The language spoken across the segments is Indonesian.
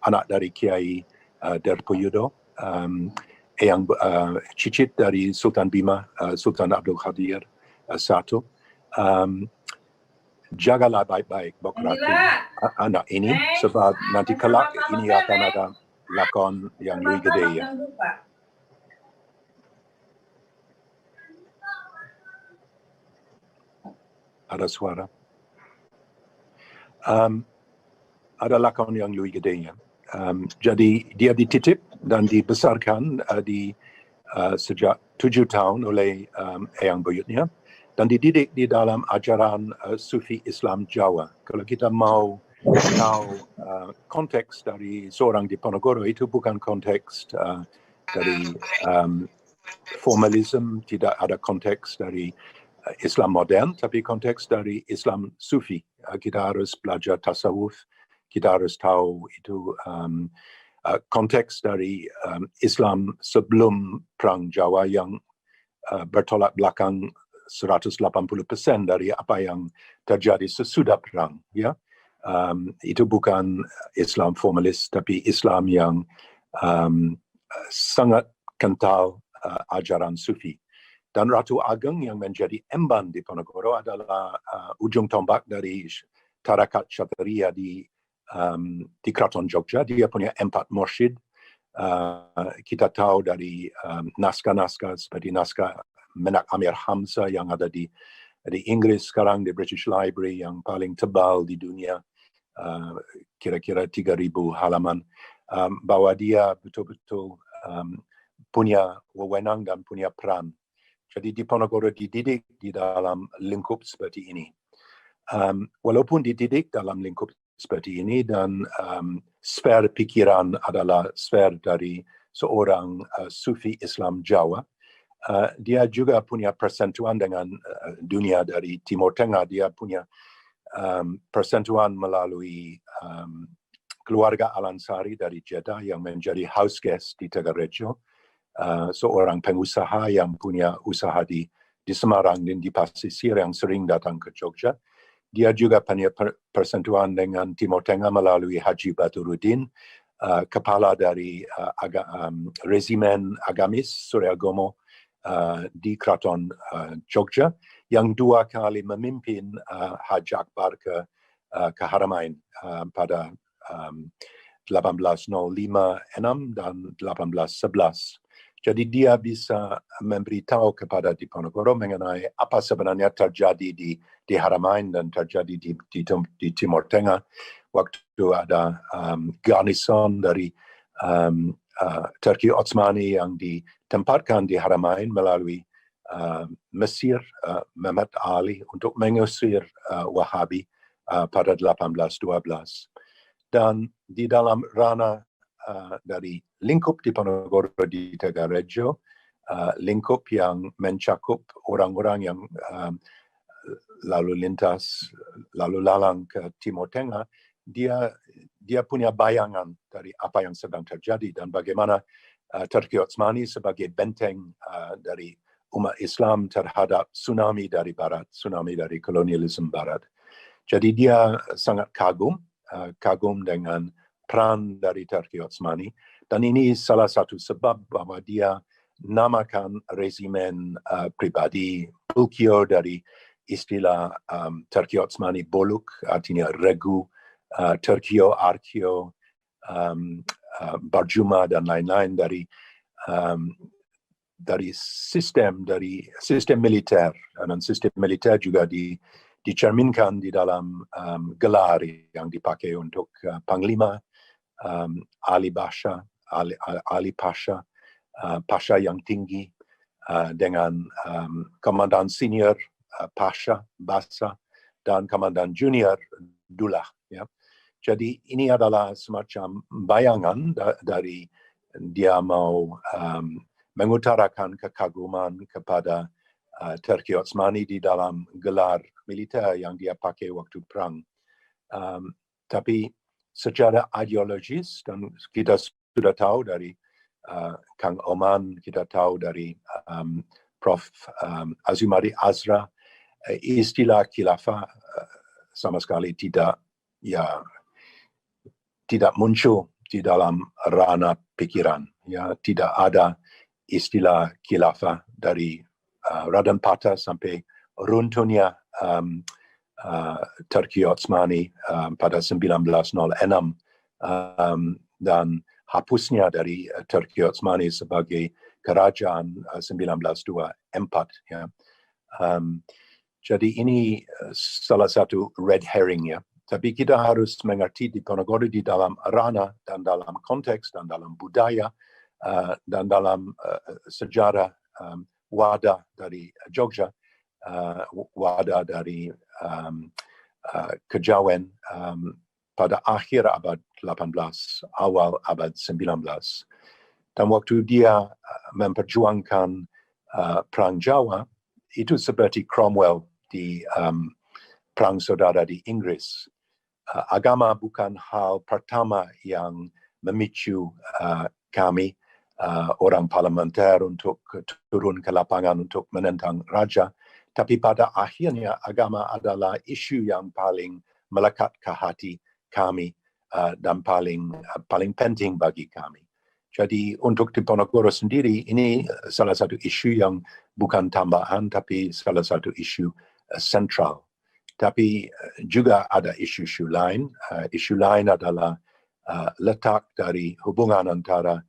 anak dari Kiai Derpoyudo, yang cicit dari Sultan Bima, Sultan Abdul Qadir I. Jagalah baik-baik Bok Ratu anak ini, sebab nanti kelak ini akan ada lakon yang lebih gede ya. Ada suara. Ada lakon yang lebih gede ya. Jadi dia dititip dan dibesarkan sejak 7 tahun oleh eyang buyutnya dan dididik di dalam ajaran Sufi Islam Jawa. Kalau kita mau tahu konteks dari seorang Diponegoro, itu bukan konteks dari formalism, tidak ada konteks dari Islam modern, tapi konteks dari Islam Sufi. Kita harus belajar tasawuf, kita harus tahu itu konteks dari Islam sebelum Perang Jawa yang bertolak belakang 180% dari apa yang terjadi sesudah perang. Ya, itu bukan Islam formalis, tapi Islam yang sangat kental ajaran Sufi. Dan Ratu Ageng yang menjadi emban Diponegoro adalah ujung tombak dari Tarakat Kshatriya di Keraton Jogja. Dia punya 4 mursyid. Kita tahu dari naskah-naskah seperti naskah Menak Amir Hamzah yang ada di Inggris sekarang, di British Library yang paling tebal di dunia, kira-kira 3.000 halaman, bahwa dia betul-betul punya wewenang dan punya peran. Jadi Diponegoro dididik di dalam lingkup seperti ini. Walaupun dididik dalam lingkup seperti ini dan sfer pikiran adalah sfer dari seorang Sufi Islam Jawa, dia juga punya persentuhan dengan dunia dari Timur Tengah. Dia punya persentuhan melalui keluarga Al-Ansari dari Jeddah yang menjadi house guest di Tegarejo, seorang pengusaha yang punya usaha di Semarang dan di Pasisir yang sering datang ke Jogja. Dia juga punya persentuhan dengan Timur Tengah melalui Haji Baturuddin, kepala dari regimen agamis Surya Gomo di Keraton Jogja, yang 2 kali memimpin Haji Akbar ke Haramain pada 1805-6 dan 1811. Jadi dia bisa memberitahu kepada Diponegoro mengenai apa sebenarnya terjadi di Haramain dan terjadi di Timur Tengah waktu ada garnison dari Turki Ottomani yang ditempatkan di Haramain melalui Mesir, Mehmet Ali, untuk mengusir Wahabi pada 1812. Dan di dalam ranah dari lingkup Diponegoro di Tegarejo, lingkup yang mencakup orang-orang yang lalu lalang ke Timur Tengah, dia punya bayangan dari apa yang sedang terjadi dan bagaimana Turki Ottomani sebagai benteng dari umat Islam terhadap tsunami dari Barat, tsunami dari kolonialisme Barat. Jadi dia sangat kagum dengan peran dari Turki Ottomani, dan ini salah satu sebab bahwa dia namakan regimen pribadi Bulkio dari istilah Turki Ottomani Boluk, artinya regu, Turkio, Arkio, Barjuma dan lain-lain dari sistem militer, dan sistem militer juga dicerminkan di dalam gelar yang dipakai untuk Panglima, Ali Pasha, Pasha yang tinggi, dengan komandan senior Pasha, Basa, dan komandan junior Dullah. Ya. Jadi ini adalah semacam bayangan dari dia mau mengutarakan kekaguman kepada Turki Ottomani di dalam gelar militer yang dia pakai waktu perang. Tapi secara ideologis, dan kita sudah tahu dari Kang Oman, kita tahu dari Prof. Azumari Azra, istilah khilafah sama sekali tidak muncul di dalam ranah pikiran. Ya, tidak ada istilah khilafah dari Raden Patah sampai runtuhnya Turki Ottomani pada 1906 dan hapusnya dari Turki Ottomani sebagai kerajaan 1924. Ya. Jadi ini salah satu red herring ya. Tapi kita harus mengerti Diponegoro di dalam ranah dan dalam konteks dan dalam budaya dan dalam sejarah wadah dari Jogja, wadah dari Kejawen pada akhir abad 18, awal abad 19. Dan waktu dia memperjuangkan Perang Jawa, itu seperti Cromwell di Perang Saudara di Inggris. Agama bukan hal pertama yang memicu kami, orang parlementer, untuk turun ke lapangan untuk menentang raja. Tapi pada akhirnya agama adalah isu yang paling melekat ke hati kami dan paling penting bagi kami. Jadi untuk Diponegoro sendiri, ini salah satu isu yang bukan tambahan, tapi salah satu isu sentral. Tapi juga ada isu-isu lain. Isu lain adalah letak dari hubungan antara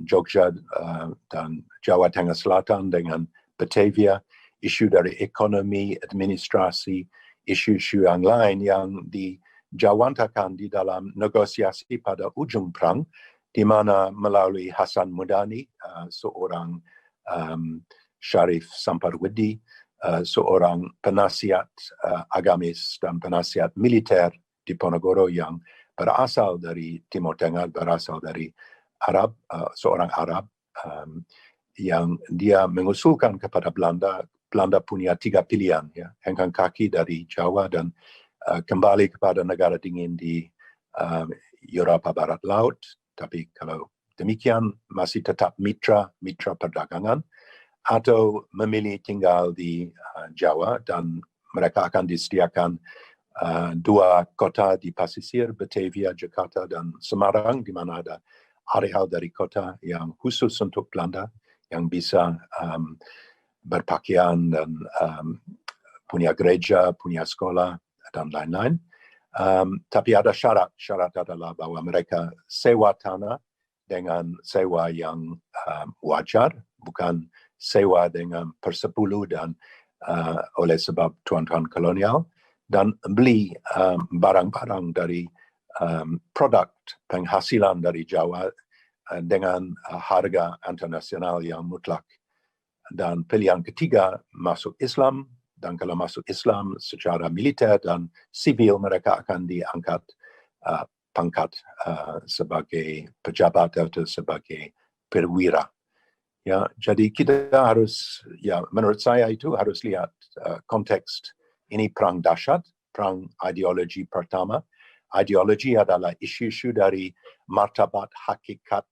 Jogja dan Jawa Tengah Selatan dengan Batavia, isu dari ekonomi, administrasi, isu-isu yang lain yang dijawantakan di dalam negosiasi pada ujung perang, di mana melalui Hasan Mudani, seorang Syarif Samparwedi, seorang penasihat agamis dan penasihat militer Diponegoro yang berasal dari Timur Tengah, berasal dari Arab, seorang Arab, yang dia mengusulkan kepada Belanda. Belanda punya 3 pilihan, ya, hengkang kaki dari Jawa dan kembali kepada negara dingin di Eropa Barat Laut. Tapi kalau demikian masih tetap mitra perdagangan, atau memilih tinggal di Jawa dan mereka akan disediakan 2 kota di pesisir, Batavia, Jakarta, dan Semarang, di mana ada areal dari kota yang khusus untuk Belanda, yang bisa berpakaian dan punya gereja, punya sekolah, dan lain-lain. Tapi ada syarat. Syarat adalah bahwa mereka sewa tanah dengan sewa yang wajar, bukan sewa dengan persepuluh dan oleh sebab tuan-tuan kolonial, dan beli barang-barang dari produk penghasilan dari Jawa dengan harga internasional yang mutlak. Dan pilihan ketiga, masuk Islam, dan kalau masuk Islam secara militer dan sivil, mereka akan diangkat pangkat sebagai pejabat atau sebagai perwira. Ya, jadi kita harus, ya, menurut saya itu harus lihat konteks ini perang dahsyat, perang ideologi pertama. Ideologi adalah isu-isu dari martabat hakikat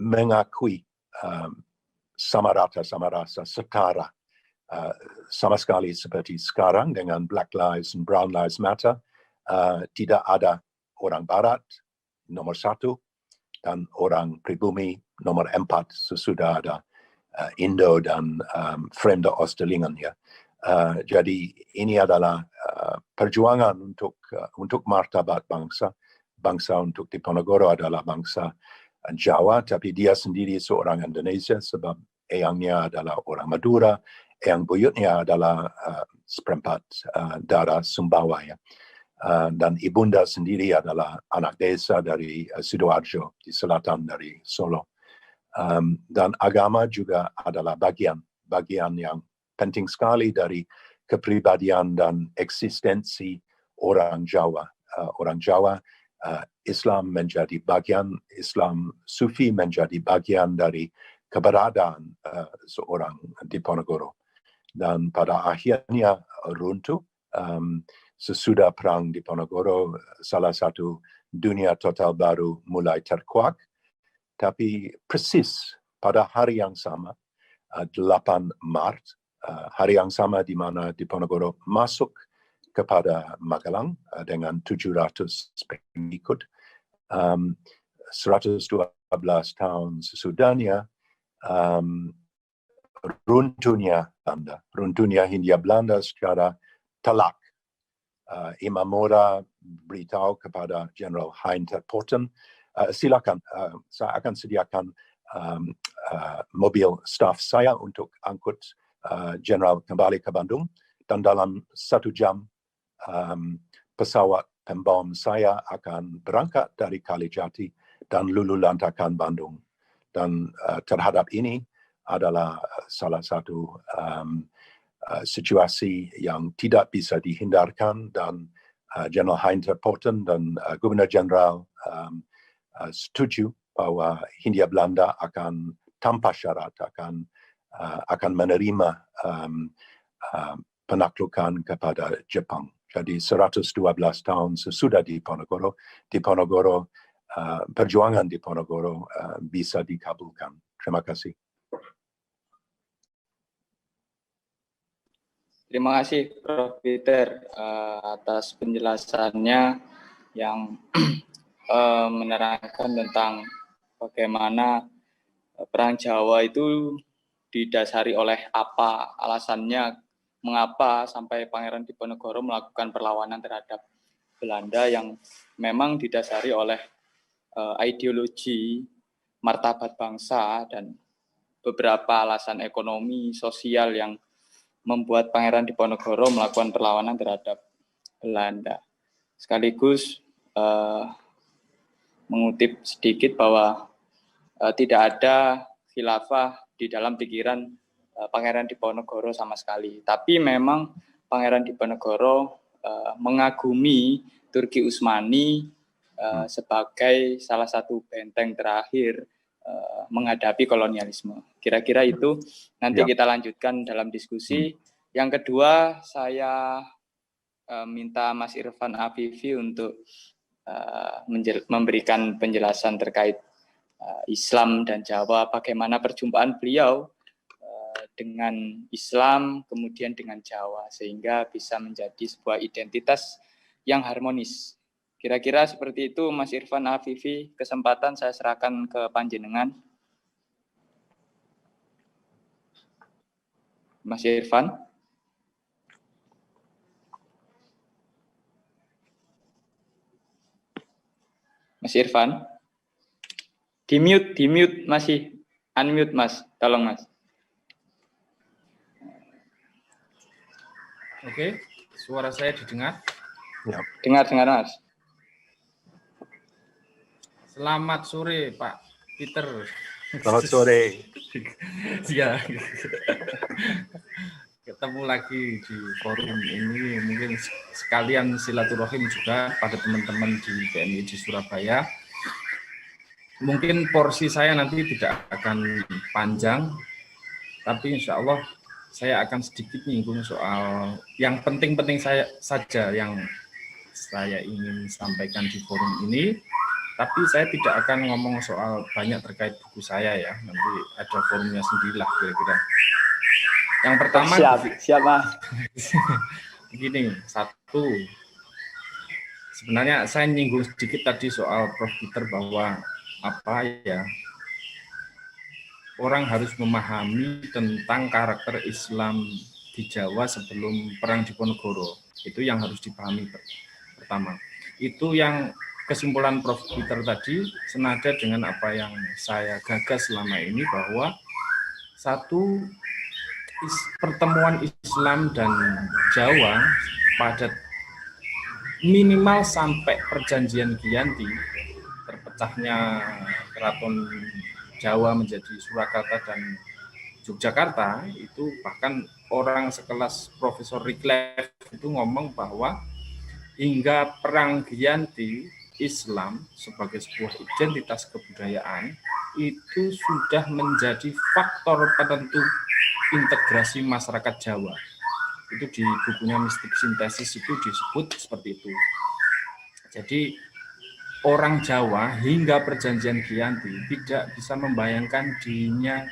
mengakui sama rasa, setara. Sama sekali seperti sekarang dengan Black Lives and Brown Lives Matter, tidak ada orang Barat nomor 1 dan orang pribumi nomor 4 sesudah ada Indo dan Fremde Oosterlingen. Ya. Jadi ini adalah perjuangan untuk martabat bangsa. Bangsa untuk Diponegoro adalah bangsa Jawa, tapi dia sendiri seorang Indonesia sebab eyangnya adalah orang Madura, eyang buyutnya adalah seperempat darah Sumbawa. Ya. Dan ibunda sendiri adalah anak desa dari Sidoarjo di selatan dari Solo. Dan agama juga adalah bagian yang penting sekali dari kepribadian dan eksistensi orang Jawa. Orang Jawa, Islam menjadi bagian, Islam Sufi menjadi bagian dari keberadaan seorang Diponegoro. Dan pada akhirnya runtuh sesudah perang Diponegoro, salah satu dunia total baru mulai terkuak. Tapi persis pada hari yang sama, 8 Maret, hari yang sama di mana Diponegoro masuk kepada Magelang dengan 700 pengikut. 112 tahun sesudahnya runtuhnya Hindia Belanda secara telak. Imam Mora beritahu kepada General Hein ter Potten, silakan, saya akan sediakan mobil staf saya untuk angkut General kembali ke Bandung, dan dalam 1 jam pesawat pembom saya akan berangkat dari Kalijati dan lululantakkan Bandung. Dan terhadap ini adalah salah satu situasi yang tidak bisa dihindarkan, dan General Hein ter Potten dan Gubernur Jenderal setuju bahwa Hindia Belanda akan tanpa syarat akan menerima penaklukan kepada Jepang. Jadi 112 tahun sesudah di Ponorogo, perjuangan di Ponorogo bisa dikabulkan. Terima kasih. Terima kasih Prof. Peter atas penjelasannya yang menerangkan tentang bagaimana Perang Jawa itu didasari oleh apa, alasannya mengapa sampai Pangeran Diponegoro melakukan perlawanan terhadap Belanda yang memang didasari oleh ideologi martabat bangsa dan beberapa alasan ekonomi, sosial yang membuat Pangeran Diponegoro melakukan perlawanan terhadap Belanda. Sekaligus mengutip sedikit bahwa tidak ada khilafah di dalam pikiran Pangeran Diponegoro sama sekali. Tapi memang Pangeran Diponegoro mengagumi Turki Utsmani sebagai salah satu benteng terakhir menghadapi kolonialisme. Kira-kira itu nanti kita lanjutkan dalam diskusi. Yang kedua, saya minta Mas Irfan Afifi untuk memberikan penjelasan terkait Islam dan Jawa, bagaimana perjumpaan beliau dengan Islam, kemudian dengan Jawa, sehingga bisa menjadi sebuah identitas yang harmonis. Kira-kira seperti itu, Mas Irfan Afifi. Kesempatan saya serahkan ke panjenengan. Mas Irfan. Mas Irfan. Di-mute masih. Unmute Mas, tolong Mas. Oke, suara saya didengar? Ya. Dengar Mas. Selamat sore Pak Peter. Selamat sore. Ya. Ketemu lagi di forum ini, mungkin sekalian silaturahim juga pada teman-teman di PMI di Surabaya. Mungkin porsi saya nanti tidak akan panjang, tapi insya Allah saya akan sedikit menyinggung soal yang penting-penting saja yang saya ingin sampaikan di forum ini. Tapi saya tidak akan ngomong soal banyak terkait buku saya ya, nanti ada forumnya sendirilah kira-kira. Yang pertama, siapa? Begini, satu, sebenarnya saya nyinggung sedikit tadi soal Prof. Peter bahwa apa ya, orang harus memahami tentang karakter Islam di Jawa sebelum Perang Diponegoro. Itu yang harus dipahami pertama. Itu yang kesimpulan Prof. Peter tadi senada dengan apa yang saya gagas selama ini, bahwa satu, pertemuan Islam dan Jawa pada minimal sampai perjanjian Giyanti, terpecahnya keraton Jawa menjadi Surakarta dan Yogyakarta, itu bahkan orang sekelas Profesor Rickleff itu ngomong bahwa hingga Perang Giyanti, Islam sebagai sebuah identitas kebudayaan itu sudah menjadi faktor penentu integrasi masyarakat Jawa. Itu di bukunya Mistik Sintesis itu disebut seperti itu. Jadi orang Jawa hingga perjanjian Giyanti tidak bisa membayangkan dirinya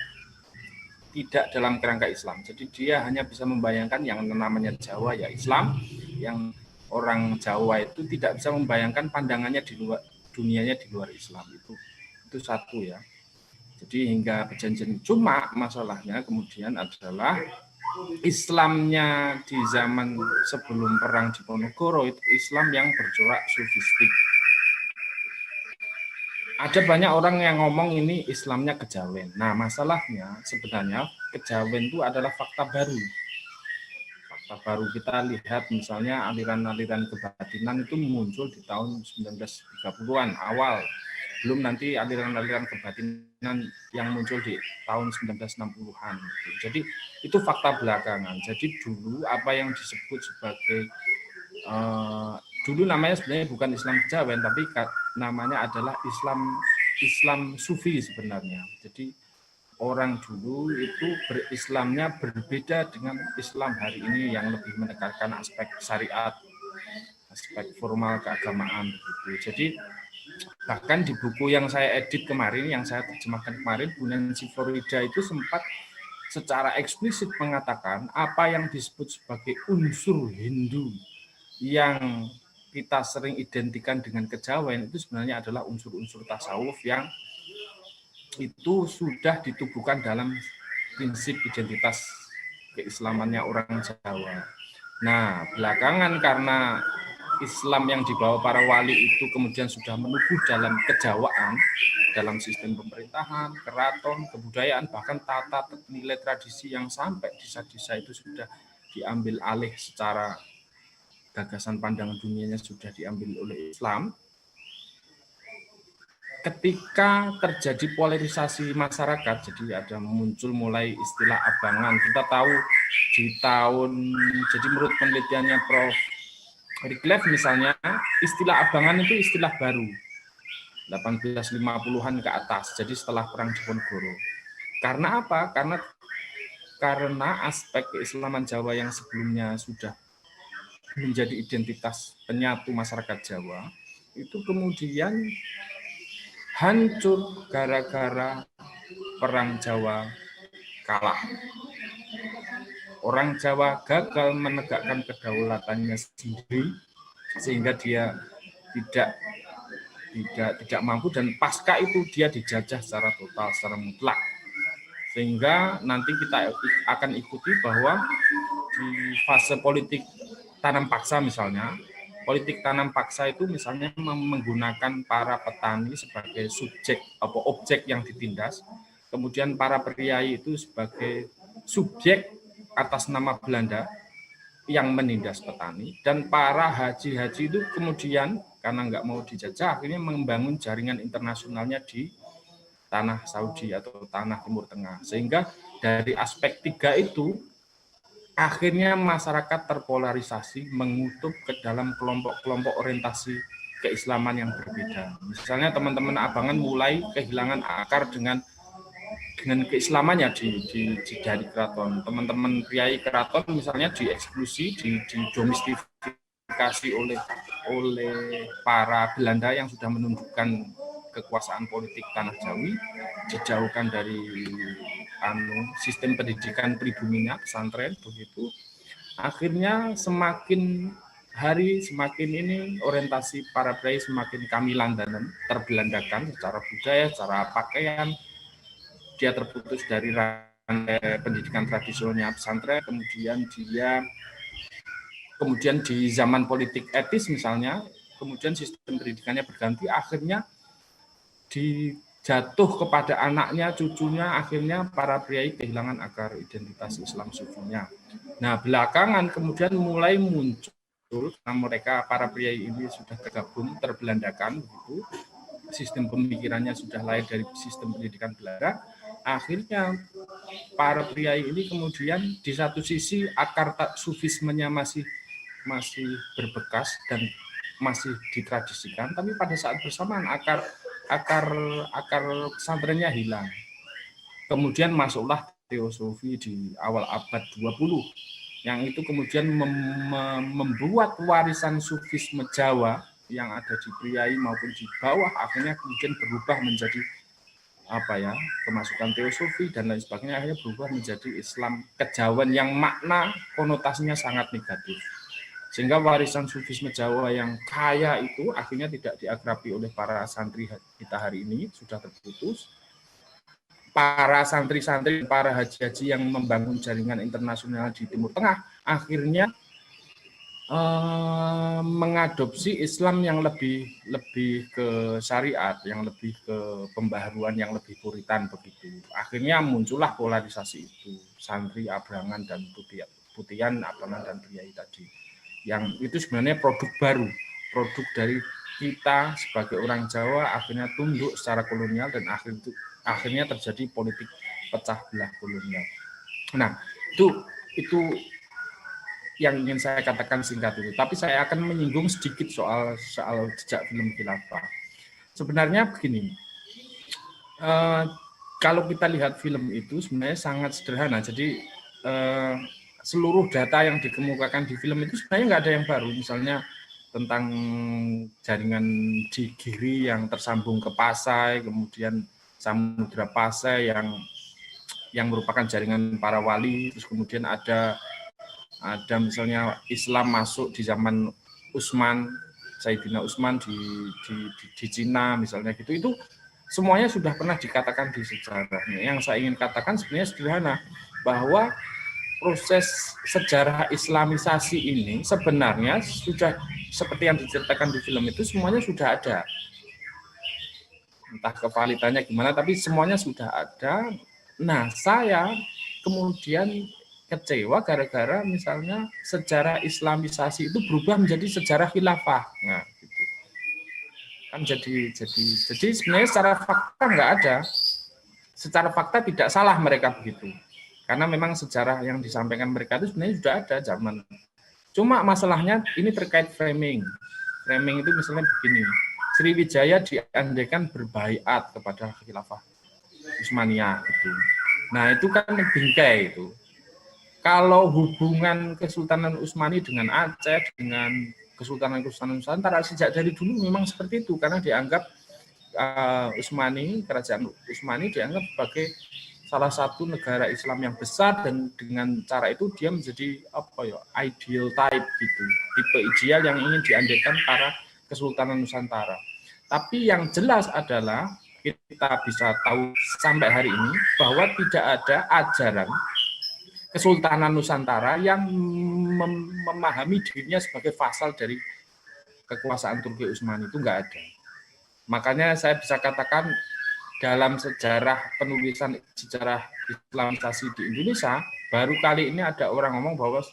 tidak dalam kerangka Islam. Jadi dia hanya bisa membayangkan yang namanya Jawa ya Islam, yang orang Jawa itu tidak bisa membayangkan pandangannya di luar dunianya, di luar Islam. Itu satu ya. Jadi hingga perjanjian, cuma masalahnya kemudian adalah Islamnya di zaman sebelum perang Diponegoro itu Islam yang bercorak sufistik. Ada banyak orang yang ngomong ini Islamnya kejawen. Nah, masalahnya sebenarnya kejawen itu adalah fakta baru. Fakta baru kita lihat misalnya aliran-aliran kebatinan itu muncul di tahun 1930-an awal. Belum nanti aliran-aliran kebatinan yang muncul di tahun 1960-an. Jadi itu fakta belakangan. Jadi dulu apa yang disebut sebagai dulu namanya sebenarnya bukan Islam kejawen, tapi namanya adalah Islam Sufi sebenarnya. Jadi orang dulu itu berislamnya berbeda dengan Islam hari ini yang lebih menekankan aspek syariat, aspek formal keagamaan begitu. Jadi bahkan di buku yang saya edit kemarin, yang saya terjemahkan kemarin, Bu Nancy Florida itu sempat secara eksplisit mengatakan apa yang disebut sebagai unsur Hindu yang kita sering identikan dengan kejawen itu sebenarnya adalah unsur-unsur tasawuf yang itu sudah ditubuhkan dalam prinsip identitas keislamannya orang Jawa. Nah, belakangan karena Islam yang dibawa para wali itu kemudian sudah menubuh dalam kejawaan, dalam sistem pemerintahan, keraton, kebudayaan, bahkan tata nilai tradisi yang sampai desa-desa itu sudah diambil alih secara gagasan pandangan dunianya sudah diambil oleh Islam. Ketika terjadi polarisasi masyarakat, jadi ada muncul mulai istilah abangan. Kita tahu di tahun, jadi menurut penelitiannya Prof. Rickleff misalnya, istilah abangan itu istilah baru, 1850-an ke atas, jadi setelah Perang Diponegoro. Karena apa? Karena aspek keislaman Jawa yang sebelumnya sudah menjadi identitas penyatu masyarakat Jawa, itu kemudian hancur gara-gara Perang Jawa kalah. Orang Jawa gagal menegakkan kedaulatannya sendiri sehingga dia tidak mampu, dan pasca itu dia dijajah secara total, secara mutlak. Sehingga nanti kita akan ikuti bahwa di fase politik tanam paksa misalnya, politik tanam paksa itu misalnya menggunakan para petani sebagai subjek atau objek yang ditindas, kemudian para priai itu sebagai subjek atas nama Belanda yang menindas petani, dan para haji-haji itu kemudian karena nggak mau dijajah akhirnya membangun jaringan internasionalnya di tanah Saudi atau tanah Timur Tengah. Sehingga dari aspek tiga itu akhirnya masyarakat terpolarisasi, mengutup ke dalam kelompok-kelompok orientasi keislaman yang berbeda. Misalnya teman-teman abangan mulai kehilangan akar dengan keislamannya dari keraton. Teman-teman priai keraton misalnya dieksklusi, didomestifikasi oleh para Belanda yang sudah menundukkan kekuasaan politik tanah Jawi, dijauhkan dari sistem pendidikan pribuminya, pesantren begitu. Akhirnya semakin hari semakin ini orientasi para priai semakin kamilan dan terbelandakan secara budaya, secara pakaian. Dia terputus dari rantai pendidikan tradisionalnya pesantren, kemudian di zaman politik etis misalnya, kemudian sistem pendidikannya berganti, akhirnya dijatuh kepada anaknya, cucunya, akhirnya para priai kehilangan akar identitas Islam sufinya. Nah, belakangan kemudian mulai muncul, karena mereka para priai ini sudah tergabung, terbelandakan, begitu, sistem pemikirannya sudah lahir dari sistem pendidikan Belanda. Akhirnya para priai ini kemudian di satu sisi akar sufismenya masih berbekas dan masih ditradisikan, tapi pada saat bersamaan akar pesantrennya hilang. Kemudian masuklah teosofi di awal abad 20 yang itu kemudian membuat warisan sufisme Jawa yang ada di priai maupun di bawah akhirnya kemudian berubah menjadi kemasukan teosofi dan lain sebagainya, akhirnya berubah menjadi Islam kejawen yang makna konotasinya sangat negatif. Sehingga warisan sufisme Jawa yang kaya itu akhirnya tidak diakrabi oleh para santri kita hari ini, sudah terputus. Para santri-santri, para haji-haji yang membangun jaringan internasional di Timur Tengah akhirnya mengadopsi Islam yang lebih ke syariat, yang lebih ke pembaharuan, yang lebih puritan begitu. Akhirnya muncullah polarisasi itu, santri abrangan dan putihan abrangan dan priai tadi. Yang itu sebenarnya produk baru, produk dari kita sebagai orang Jawa akhirnya tunduk secara kolonial dan akhirnya terjadi politik pecah belah kolonial. Nah, itu yang ingin saya katakan singkat itu. Tapi saya akan menyinggung sedikit soal jejak film khilafah. Sebenarnya begini, kalau kita lihat film itu sebenarnya sangat sederhana. Jadi seluruh data yang dikemukakan di film itu sebenarnya nggak ada yang baru. Misalnya tentang jaringan di Giri yang tersambung ke Pasai, kemudian Samudra Pasai yang merupakan jaringan para wali, terus kemudian ada misalnya Islam masuk di zaman Utsman, Sayyidina Utsman di Cina misalnya gitu. Itu semuanya sudah pernah dikatakan di sejarahnya. Yang saya ingin katakan sebenarnya sederhana, bahwa proses sejarah Islamisasi ini sebenarnya sudah seperti yang diceritakan di film itu semuanya sudah ada. Entah kevalitannya gimana, tapi semuanya sudah ada. Nah, saya kemudian kecewa gara-gara misalnya sejarah Islamisasi itu berubah menjadi sejarah khilafah. Nah, gitu. Kan jadi sebenarnya secara fakta nggak ada. Secara fakta tidak salah mereka begitu. Karena memang sejarah yang disampaikan mereka itu sebenarnya sudah ada zaman. Cuma masalahnya ini terkait framing. Framing itu misalnya begini. Sriwijaya diandaikan berbaiat kepada khilafah Utsmaniyah gitu. Nah, itu kan bingkai itu. Kalau hubungan Kesultanan Utsmani dengan Aceh, dengan Kesultanan Nusantara sejak dari dulu memang seperti itu, karena dianggap kerajaan Utsmani dianggap sebagai salah satu negara Islam yang besar, dan dengan cara itu dia menjadi ideal type gitu, tipe ideal yang ingin diandaikan para Kesultanan Nusantara. Tapi yang jelas adalah kita bisa tahu sampai hari ini bahwa tidak ada ajaran Kesultanan Nusantara yang memahami dirinya sebagai vasal dari kekuasaan Turki Utsmani, itu enggak ada. Makanya saya bisa katakan dalam sejarah penulisan sejarah Islamisasi di Indonesia, baru kali ini ada orang ngomong bahwa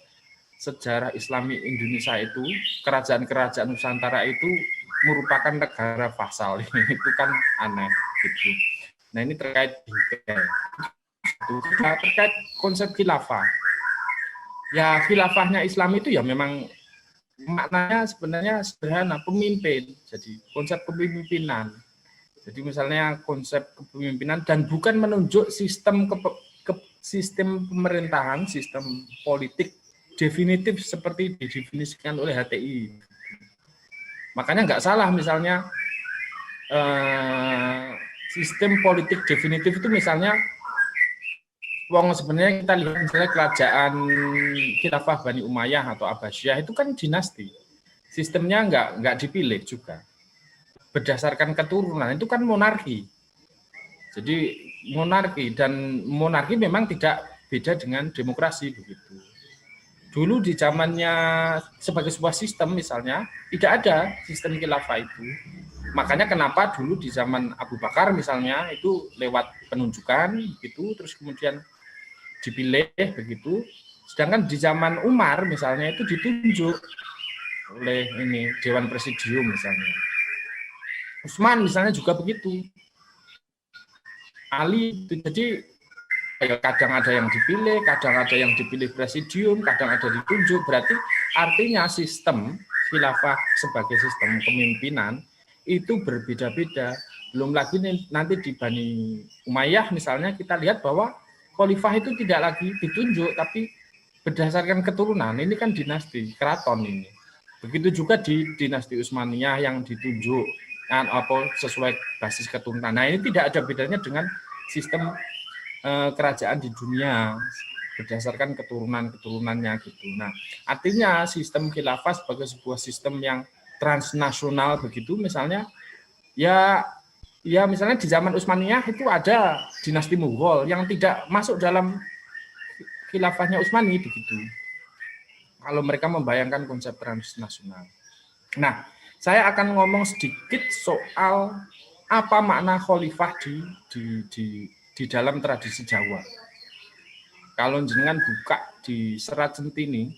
sejarah Islami Indonesia itu, kerajaan-kerajaan Nusantara itu merupakan negara vasal. Itu kan aneh gitu. Nah, ini terkait terkait konsep khilafah. Ya, khilafahnya Islam itu ya memang maknanya sebenarnya sederhana, pemimpin. Jadi konsep kepemimpinan. Jadi misalnya konsep kepemimpinan dan bukan menunjuk sistem sistem pemerintahan, sistem politik definitif seperti didefinisikan oleh HTI. Makanya nggak salah misalnya sistem politik definitif itu misalnya sebenarnya kita lihat misalnya kerajaan Khilafah Bani Umayyah atau Abbasiyah itu kan dinasti. Sistemnya nggak dipilih juga. Berdasarkan keturunan, itu kan monarki. Jadi monarki, dan monarki memang tidak beda dengan demokrasi begitu. Dulu di zamannya sebagai sebuah sistem misalnya tidak ada sistem khilafah itu. Makanya kenapa dulu di zaman Abu Bakar misalnya itu lewat penunjukan gitu, terus kemudian dipilih begitu. Sedangkan di zaman Umar misalnya itu ditunjuk oleh Dewan Presidium misalnya. Utsman misalnya juga begitu. Ali itu jadi kadang ada yang dipilih, kadang ada yang dipilih presidium, kadang ada ditunjuk. Berarti artinya sistem khilafah sebagai sistem kepemimpinan itu berbeda-beda. Belum lagi nanti di Bani Umayyah misalnya kita lihat bahwa khalifah itu tidak lagi ditunjuk, tapi berdasarkan keturunan. Ini kan dinasti, keraton ini. Begitu juga di dinasti Utsmaniyah yang ditunjuk sesuai basis keturunan. Nah, ini tidak ada bedanya dengan sistem kerajaan di dunia. berdasarkan keturunan-keturunannya gitu. Nah, artinya sistem khilafah sebagai sebuah sistem yang transnasional begitu, misalnya ya misalnya di zaman Utsmaniyah itu ada dinasti Mughal yang tidak masuk dalam khilafahnya Utsmani begitu. Kalau mereka membayangkan konsep transnasional. Nah, saya akan ngomong sedikit soal apa makna khalifah di dalam tradisi Jawa. Kalau jenengan buka di Serat Centini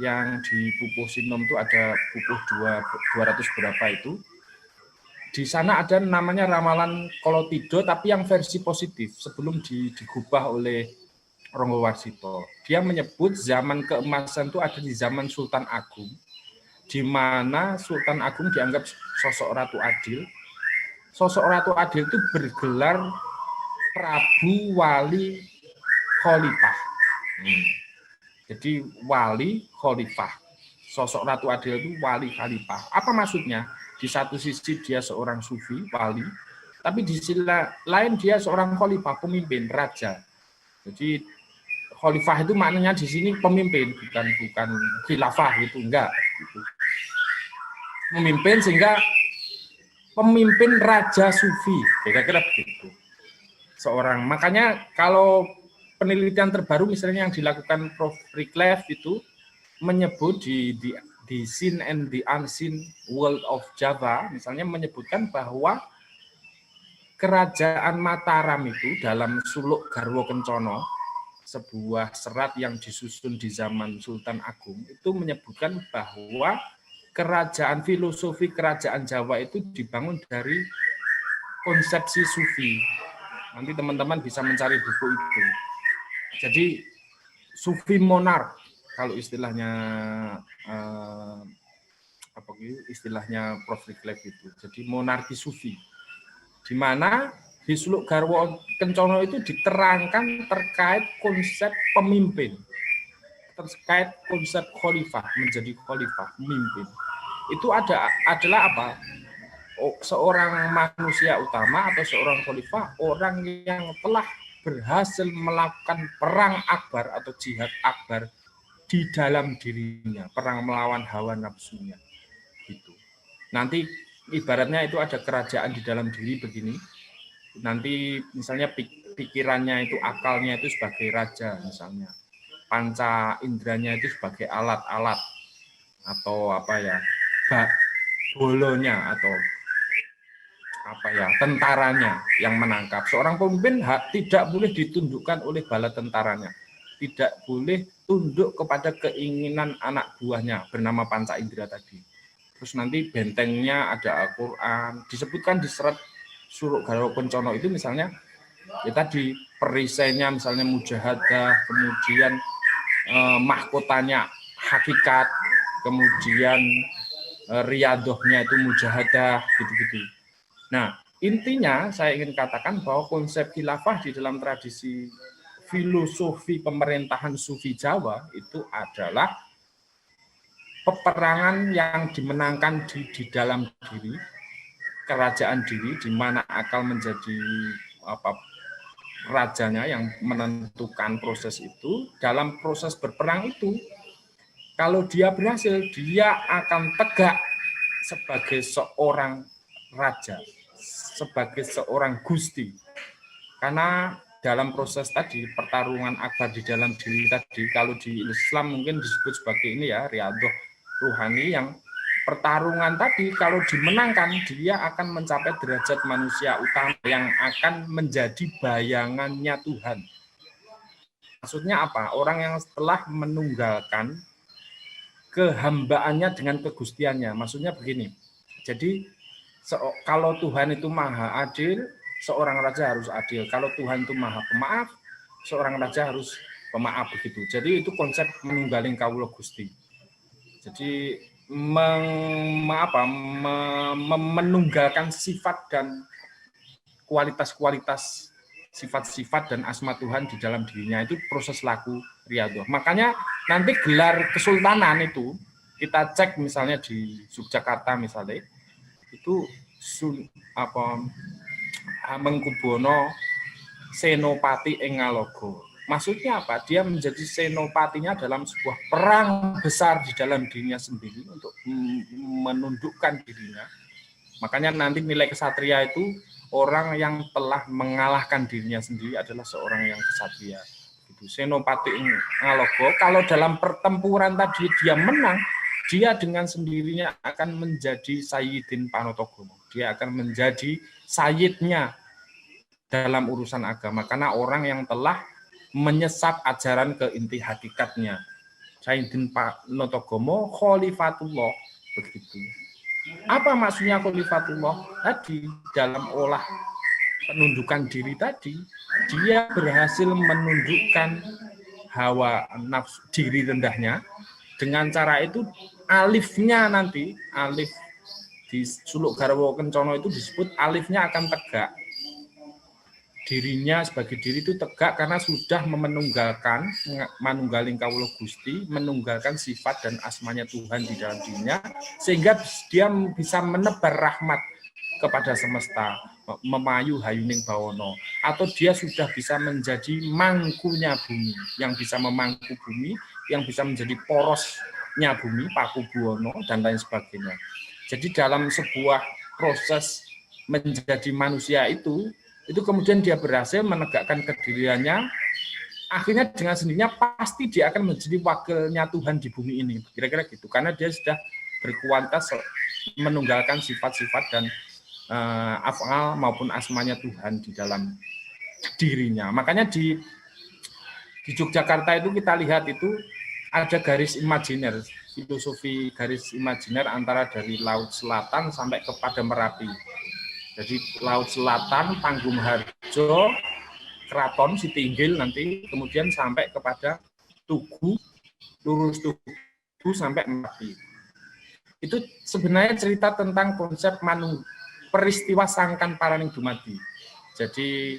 yang di Pupuh Sinom itu ada Pupuh 200 berapa itu, di sana ada namanya ramalan Kolotido tapi yang versi positif sebelum digubah oleh Ronggo Warsito. Dia menyebut zaman keemasan itu ada di zaman Sultan Agung, di mana Sultan Agung dianggap sosok Ratu Adil. Sosok Ratu Adil itu bergelar Prabu Wali Khalifah. Jadi wali khalifah. Sosok Ratu Adil itu wali khalifah. Apa maksudnya? Di satu sisi dia seorang sufi, wali, tapi di sisi lain dia seorang khalifah, pemimpin, raja. Jadi khalifah itu maknanya di sini pemimpin, bukan khilafah itu enggak. Memimpin sehingga pemimpin raja sufi, kira-kira begitu. Makanya kalau penelitian terbaru misalnya yang dilakukan Prof. Riklev itu menyebut di Seen and the Unseen World of Java, misalnya menyebutkan bahwa kerajaan Mataram itu dalam Suluk Garwo Kencono, sebuah serat yang disusun di zaman Sultan Agung, itu menyebutkan bahwa filosofi kerajaan Jawa itu dibangun dari konsepsi sufi. Nanti teman-teman bisa mencari buku itu. Jadi sufi monark kalau istilahnya istilahnya Prof. Riklev itu. Jadi monarki sufi. Di mana di Suluk Garwo Kencono itu diterangkan terkait konsep pemimpin. Terkait konsep khalifah, menjadi khalifah, pemimpin. Itu adalah apa? Seorang manusia utama atau seorang khalifah, orang yang telah berhasil melakukan perang akbar atau jihad akbar di dalam dirinya, perang melawan hawa nafsunya. Gitu. Nanti ibaratnya itu ada kerajaan di dalam diri begini. Nanti misalnya pikirannya itu, akalnya itu sebagai raja misalnya. Panca indranya itu sebagai alat-alat atau bolonya atau tentaranya yang menangkap. Seorang pemimpin tidak boleh ditundukkan oleh bala tentaranya, tidak boleh tunduk kepada keinginan anak buahnya bernama panca indera tadi. Terus nanti bentengnya ada Al-Quran, disebutkan di serat Suluk Garwo Kencono itu misalnya ya tadi perisainya misalnya mujahadah, kemudian mahkotanya hakikat, kemudian riadohnya itu mujahadah, gitu-gitu. Nah, intinya saya ingin katakan bahwa konsep khilafah di dalam tradisi filosofi pemerintahan sufi Jawa itu adalah peperangan yang dimenangkan di dalam diri, kerajaan diri, di mana akal menjadi rajanya yang menentukan proses itu. Dalam proses berperang itu, kalau dia berhasil, dia akan tegak sebagai seorang raja, sebagai seorang gusti. Karena dalam proses tadi, pertarungan akbar di dalam diri tadi, kalau di Islam mungkin disebut sebagai ini ya, riadoh ruhani, yang pertarungan tadi kalau dimenangkan, dia akan mencapai derajat manusia utama yang akan menjadi bayangannya Tuhan. Maksudnya apa? Orang yang telah menunggalkan kehambaannya dengan kegustiannya. Maksudnya begini, jadi kalau Tuhan itu maha adil, seorang raja harus adil. Kalau Tuhan itu maha pemaaf, seorang raja harus pemaaf, begitu. Jadi itu konsep menunggaling kawula Gusti. Jadi menunggalkan sifat dan kualitas-kualitas, sifat-sifat dan asma Tuhan di dalam dirinya, itu proses laku riadoh. Makanya nanti gelar kesultanan itu kita cek misalnya di Yogyakarta misalnya, itu Hamengkubuwana Senopati ing Ngaloga. Maksudnya apa? Dia menjadi senopatinya dalam sebuah perang besar di dalam dirinya sendiri untuk menundukkan dirinya. Makanya nanti nilai kesatria itu orang yang telah mengalahkan dirinya sendiri adalah seorang yang kesatria. Gitu. Senopati Ngalogo, kalau dalam pertempuran tadi dia menang, dia dengan sendirinya akan menjadi Sayyidin Panotogomo. Dia akan menjadi sayyidnya dalam urusan agama, karena orang yang telah menyesap ajaran ke inti hakikatnya. Sayyidin Panotogomo, Khalifatullah, begitu. Apa maksudnya Khalifatullah? Tadi dalam olah penundukan diri tadi, dia berhasil menundukkan hawa nafsu diri rendahnya. Dengan cara itu alifnya nanti, alif di suluk garwa kencono itu disebut alifnya akan tegak. Dirinya sebagai diri itu tegak karena sudah memenunggalkan manunggaling kawula Gusti, menunggalkan sifat dan asmanya Tuhan di dalam dirinya, sehingga dia bisa menebar rahmat kepada semesta, memayu hayuning bawono, atau dia sudah bisa menjadi mangkunya bumi, yang bisa memangku bumi, yang bisa menjadi porosnya bumi, paku buwono, dan lain sebagainya. Jadi dalam sebuah proses menjadi manusia itu kemudian dia berhasil menegakkan kediriannya, akhirnya dengan sendirinya pasti dia akan menjadi wakilnya Tuhan di bumi ini, kira-kira gitu, karena dia sudah berkualitas menunggalkan sifat-sifat dan af'al maupun asmanya Tuhan di dalam dirinya. Makanya di Yogyakarta itu kita lihat itu ada garis imajiner, filosofi garis imajiner antara dari Laut Selatan sampai kepada Merapi. Jadi Laut Selatan, Panggung Harjo, Keraton Siti Inggil nanti, kemudian sampai kepada Tugu, lurus Tugu sampai Merapi. Itu sebenarnya cerita tentang konsep peristiwa Sangkan Paraning Dumadi. Jadi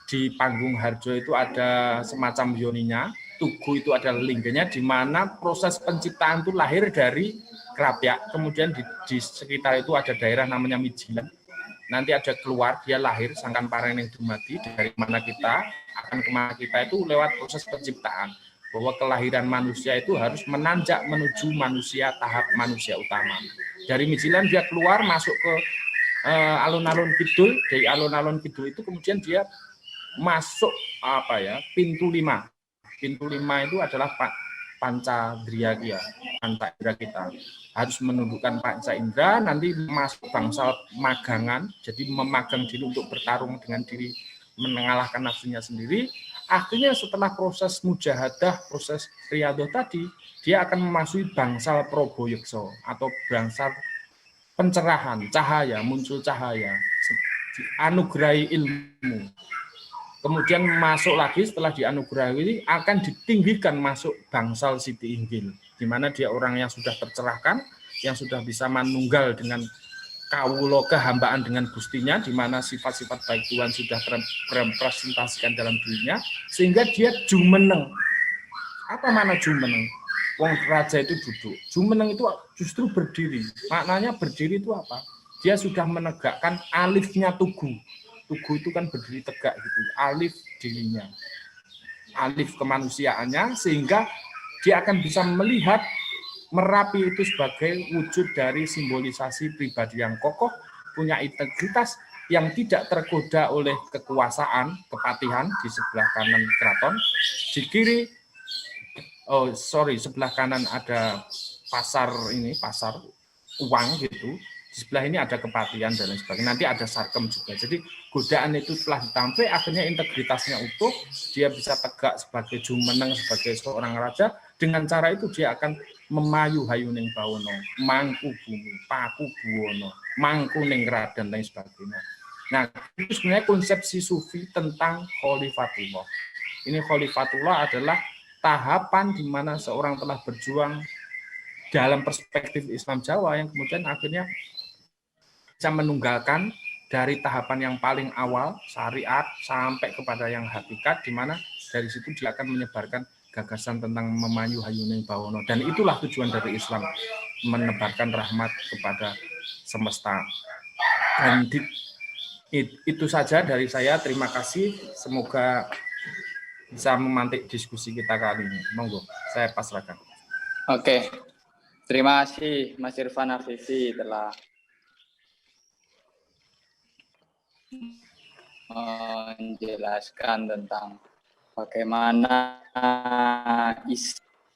di Panggung Harjo itu ada semacam yoninya, Tugu itu ada lingganya, di mana proses penciptaan itu lahir dari Krapyak, kemudian di sekitar itu ada daerah namanya Mijilan. Nanti ada keluar, dia lahir, Sangkan Paraning Dumadi, dari mana kita akan kemana kita itu lewat proses penciptaan. Bahwa kelahiran manusia itu harus menanjak menuju manusia, tahap manusia utama. Dari Mijilan dia keluar, masuk ke alun-alun kidul, dari alun-alun kidul itu kemudian dia masuk pintu 5. Pintu 5 itu adalah panca indera kita. Harus menundukkan panca indera, nanti masuk bangsal magangan, jadi memagang diri untuk bertarung dengan diri, mengalahkan nafsunya sendiri. Akhirnya setelah proses mujahadah, proses riyadhah tadi, dia akan memasuki bangsal proboyekso atau bangsal pencerahan, cahaya, muncul cahaya, dianugerahi ilmu. Kemudian masuk lagi setelah dianugerahi akan ditinggikan masuk bangsal Siti Inggil, di mana dia orang yang sudah tercerahkan, yang sudah bisa manunggal dengan kawulo kehambaan dengan Gustinya, di mana sifat-sifat baik Tuhan sudah terrepresentasikan dalam dirinya, sehingga dia jumeneng. Apa makna jumeneng? Wong raja itu duduk. Jumeneng itu justru berdiri. Maknanya berdiri itu apa? Dia sudah menegakkan alifnya tugu. Tugu itu kan berdiri tegak gitu. Alif dirinya. Alif kemanusiaannya, sehingga dia akan bisa melihat Merapi itu sebagai wujud dari simbolisasi pribadi yang kokoh, punya integritas, yang tidak tergoda oleh kekuasaan, kepatihan di sebelah kanan keraton. Di kiri, sebelah kanan ada pasar uang gitu. Di sebelah ini ada kepatihan dan lain sebagainya. Nanti ada sarkem juga. Jadi godaan itu telah ditampil, akhirnya integritasnya utuh, dia bisa tegak sebagai jumeneng, sebagai seorang raja. Dengan cara itu dia akan memayu hayuning bawono, mangku bumi, paku buwono, mangku ningrat dan lain sebagainya. Nah, itu sebenarnya konsepsi sufi tentang khalifatullah. Ini khalifatullah adalah tahapan di mana seorang telah berjuang dalam perspektif Islam Jawa yang kemudian akhirnya bisa menunggalkan dari tahapan yang paling awal, syariat, sampai kepada yang hakikat, di mana dari situ dia akan menyebarkan gagasan tentang memayu hayuning bawono. Dan itulah tujuan dari Islam, menebarkan rahmat kepada semesta. Dan itu saja dari saya, terima kasih. Semoga bisa memantik diskusi kita kali ini. Monggo, saya pasrahkan. Oke, terima kasih Mas Irfan Afifi telah menjelaskan tentang bagaimana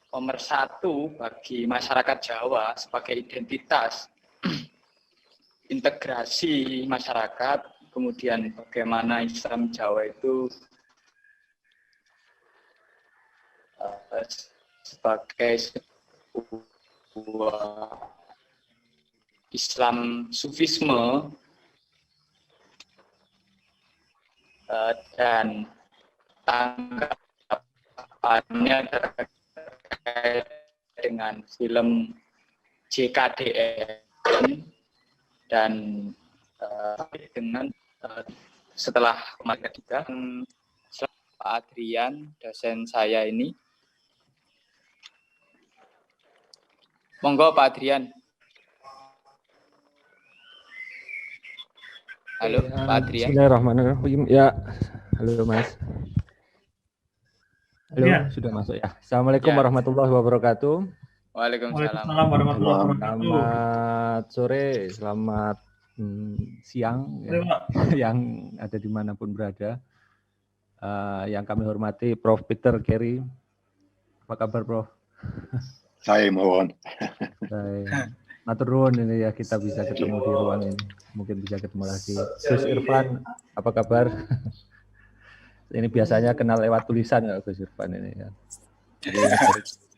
pemersatu bagi masyarakat Jawa sebagai identitas, integrasi masyarakat, kemudian bagaimana Islam Jawa itu sebagai sebuah Islam Sufisme dan tanggapannya terkait dengan film JKDN dan dengan setelah kemarin ketiga Pak Adrian, dosen saya ini. Monggo Pak Adrian. Halo ya, Pak Adrian. Bismillahirrahmanirrahim. Ya, halo Mas. Halo, ya. Sudah masuk ya. Assalamualaikum warahmatullahi wabarakatuh. Waalaikumsalam warahmatullahi wabarakatuh. Selamat sore, selamat siang ya, yang ada dimanapun berada. Yang kami hormati Prof. Peter Carey. Apa kabar Prof? Saya mohon. Matur nuwun ini ya, kita bisa ketemu di ruang ini. Mungkin bisa ketemu lagi. Gus Irfan, apa kabar? Ini biasanya kenal lewat tulisan ya Gus Irfan ini ya. Jadi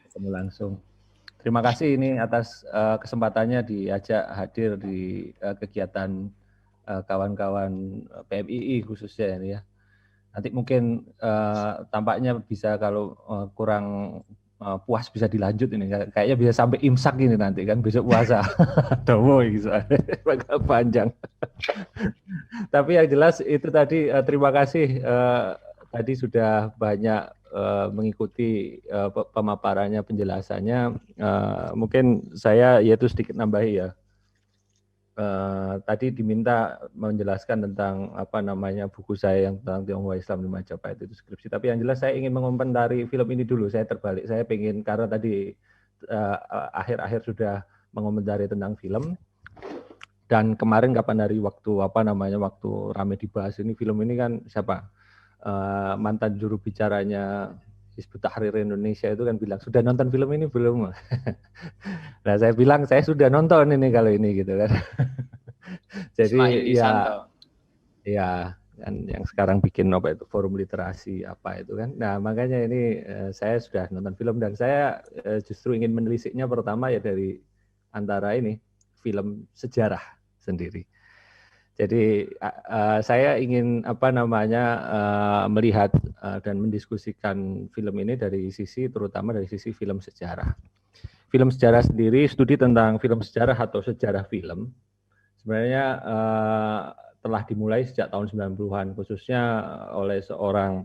ketemu langsung. Terima kasih ini atas kesempatannya diajak hadir di kegiatan kawan-kawan PMII khususnya ini ya. Nanti mungkin tampaknya bisa kalau kurang puas bisa dilanjut ini, kayaknya bisa sampai imsak ini nanti kan, besok puasa. Dawo gitu, agak panjang. Tapi yang jelas itu tadi terima kasih tadi sudah banyak mengikuti pemaparannya, penjelasannya. Mungkin saya yaitu sedikit nambahi ya. Tadi diminta menjelaskan tentang apa namanya buku saya yang tentang Tionghoa Islam di Majapahit itu skripsi. Tapi yang jelas saya ingin mengomentari film ini dulu. Saya terbalik. Saya ingin karena tadi akhir-akhir sudah mengomentari tentang film. Dan kemarin kapan dari waktu apa namanya waktu rame dibahas ini film ini kan siapa mantan juru bicaranya Hizbut Tahrir Indonesia itu kan bilang sudah nonton film ini belum? Nah saya bilang saya sudah nonton ini kalau ini gitu kan. Jadi ya kan yang sekarang bikin apa itu forum literasi apa itu kan. Nah makanya ini saya sudah nonton film dan saya justru ingin menelisiknya pertama ya dari antara ini film sejarah sendiri. Jadi saya ingin apa namanya melihat dan mendiskusikan film ini dari sisi terutama dari sisi film sejarah. Film sejarah sendiri, studi tentang film sejarah atau sejarah film sebenarnya telah dimulai sejak tahun 90-an khususnya oleh seorang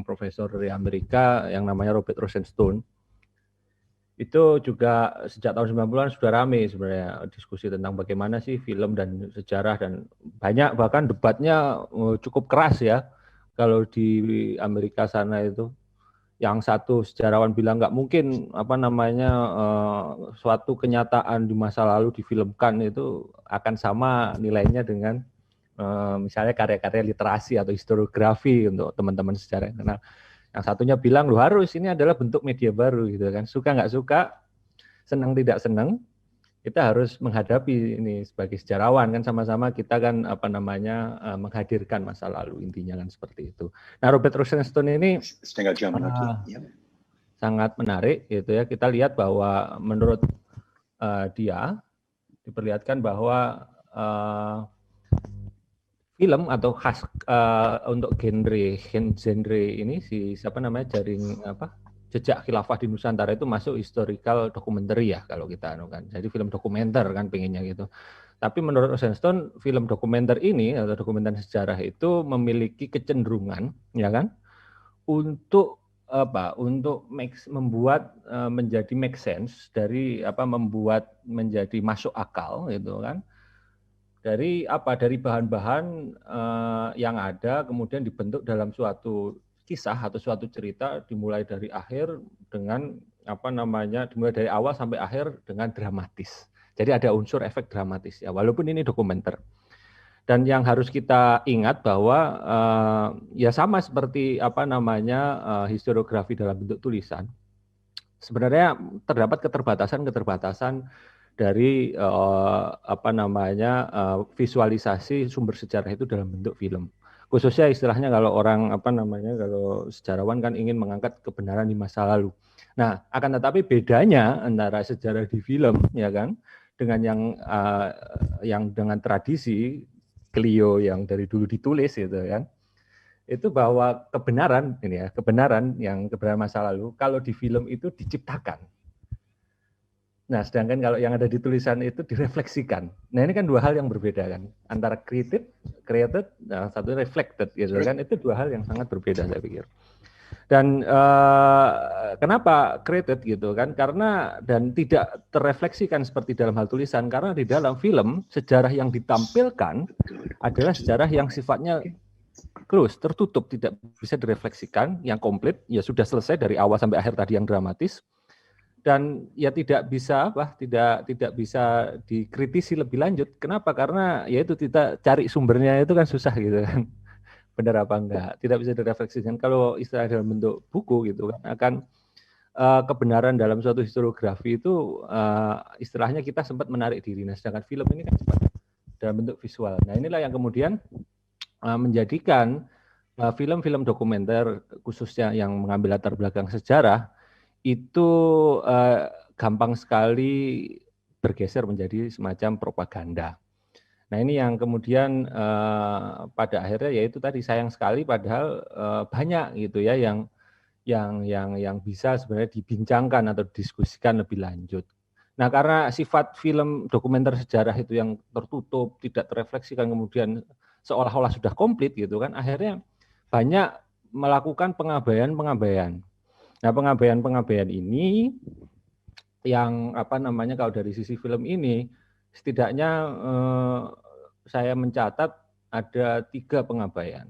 profesor dari Amerika yang namanya Robert Rosenstone. Itu juga sejak tahun 90-an sudah ramai sebenarnya diskusi tentang bagaimana sih film dan sejarah dan banyak bahkan debatnya cukup keras ya kalau di Amerika sana itu. Yang satu sejarawan bilang nggak mungkin apa namanya suatu kenyataan di masa lalu difilmkan itu akan sama nilainya dengan misalnya karya-karya literasi atau historiografi untuk teman-teman sejarah yang kenal. Yang satunya bilang, lu harus ini adalah bentuk media baru gitu kan. Suka nggak suka, senang tidak senang, kita harus menghadapi ini sebagai sejarawan kan sama-sama kita kan apa namanya menghadirkan masa lalu intinya kan seperti itu. Nah Robert Rosenstone ini setengah jam lagi. Sangat menarik gitu ya. Kita lihat bahwa menurut dia diperlihatkan bahwa film atau khas untuk genre ini si siapa namanya jaring apa jejak khilafah di Nusantara itu masuk historical documentary ya kalau kita kan. Jadi film dokumenter kan pengennya gitu. Tapi menurut Rosenstone film dokumenter ini atau dokumenter sejarah itu memiliki kecenderungan ya kan untuk apa? Untuk membuat menjadi make sense dari apa membuat menjadi masuk akal gitu kan. Dari apa? Dari bahan-bahan yang ada kemudian dibentuk dalam suatu kisah atau suatu cerita dimulai dari akhir dengan dimulai dari awal sampai akhir dengan dramatis. Jadi ada unsur efek dramatis ya, walaupun ini dokumenter. Dan yang harus kita ingat bahwa ya sama seperti historiografi dalam bentuk tulisan. Sebenarnya terdapat keterbatasan dari visualisasi sumber sejarah itu dalam bentuk film. Khususnya istilahnya kalau orang kalau sejarawan kan ingin mengangkat kebenaran di masa lalu. Nah, akan tetapi bedanya antara sejarah di film ya kan dengan yang dengan tradisi Clio yang dari dulu ditulis gitu kan. Itu bahwa kebenaran masa lalu kalau di film itu diciptakan. Nah, sedangkan kalau yang ada di tulisan itu direfleksikan. Nah, ini kan dua hal yang berbeda kan. Antara created, nah, satu reflected gitu kan. Itu dua hal yang sangat berbeda saya pikir. Dan kenapa created gitu kan? Karena dan tidak terrefleksikan seperti dalam hal tulisan karena di dalam film sejarah yang ditampilkan adalah sejarah yang sifatnya close, tertutup, tidak bisa direfleksikan, yang komplit, ya sudah selesai dari awal sampai akhir tadi yang dramatis. Dan ya tidak bisa dikritisi lebih lanjut. Kenapa? Karena ya itu kita cari sumbernya itu kan susah gitu kan. Benar apa enggak? Tidak bisa direfleksikan. Kalau istilah dalam bentuk buku gitu kan akan kebenaran dalam suatu historiografi itu istilahnya kita sempat menarik diri. Nah, sedangkan film ini kan sempat dalam bentuk visual. Nah, inilah yang kemudian menjadikan film-film dokumenter khususnya yang mengambil latar belakang sejarah itu gampang sekali bergeser menjadi semacam propaganda. Nah, ini yang kemudian pada akhirnya yaitu tadi sayang sekali padahal banyak gitu ya yang bisa sebenarnya dibincangkan atau didiskusikan lebih lanjut. Nah, karena sifat film dokumenter sejarah itu yang tertutup, tidak terrefleksikan kemudian seolah-olah sudah komplit gitu kan, akhirnya banyak melakukan pengabaian. Nah, pengabaian ini yang kalau dari sisi film ini setidaknya saya mencatat ada 3 pengabaian.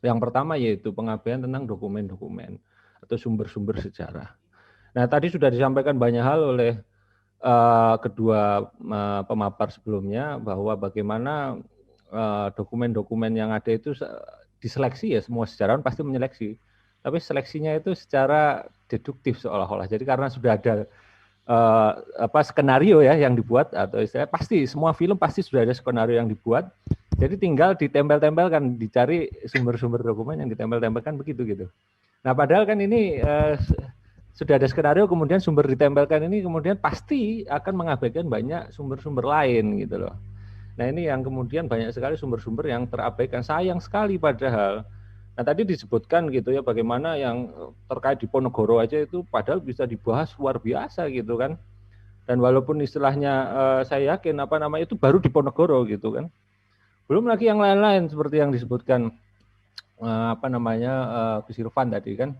Yang pertama yaitu pengabaian tentang dokumen-dokumen atau sumber-sumber sejarah. Nah, tadi sudah disampaikan banyak hal oleh kedua pemapar sebelumnya bahwa bagaimana dokumen-dokumen yang ada itu diseleksi ya, semua sejarawan pasti menyeleksi. Tapi seleksinya itu secara deduktif seolah-olah. Jadi karena sudah ada skenario ya yang dibuat atau istilahnya pasti semua film pasti sudah ada skenario yang dibuat. Jadi tinggal ditempel-tempelkan, dicari sumber-sumber dokumen yang ditempel-tempelkan begitu gitu. Nah, padahal kan ini sudah ada skenario kemudian sumber ditempelkan ini kemudian pasti akan mengabaikan banyak sumber-sumber lain gitu loh. Nah, ini yang kemudian banyak sekali sumber-sumber yang terabaikan, sayang sekali padahal. Nah, tadi disebutkan gitu ya bagaimana yang terkait Diponegoro aja itu padahal bisa dibahas luar biasa gitu kan. Dan walaupun istilahnya saya yakin itu baru Diponegoro gitu kan. Belum lagi yang lain-lain seperti yang disebutkan Gus Irfan tadi kan.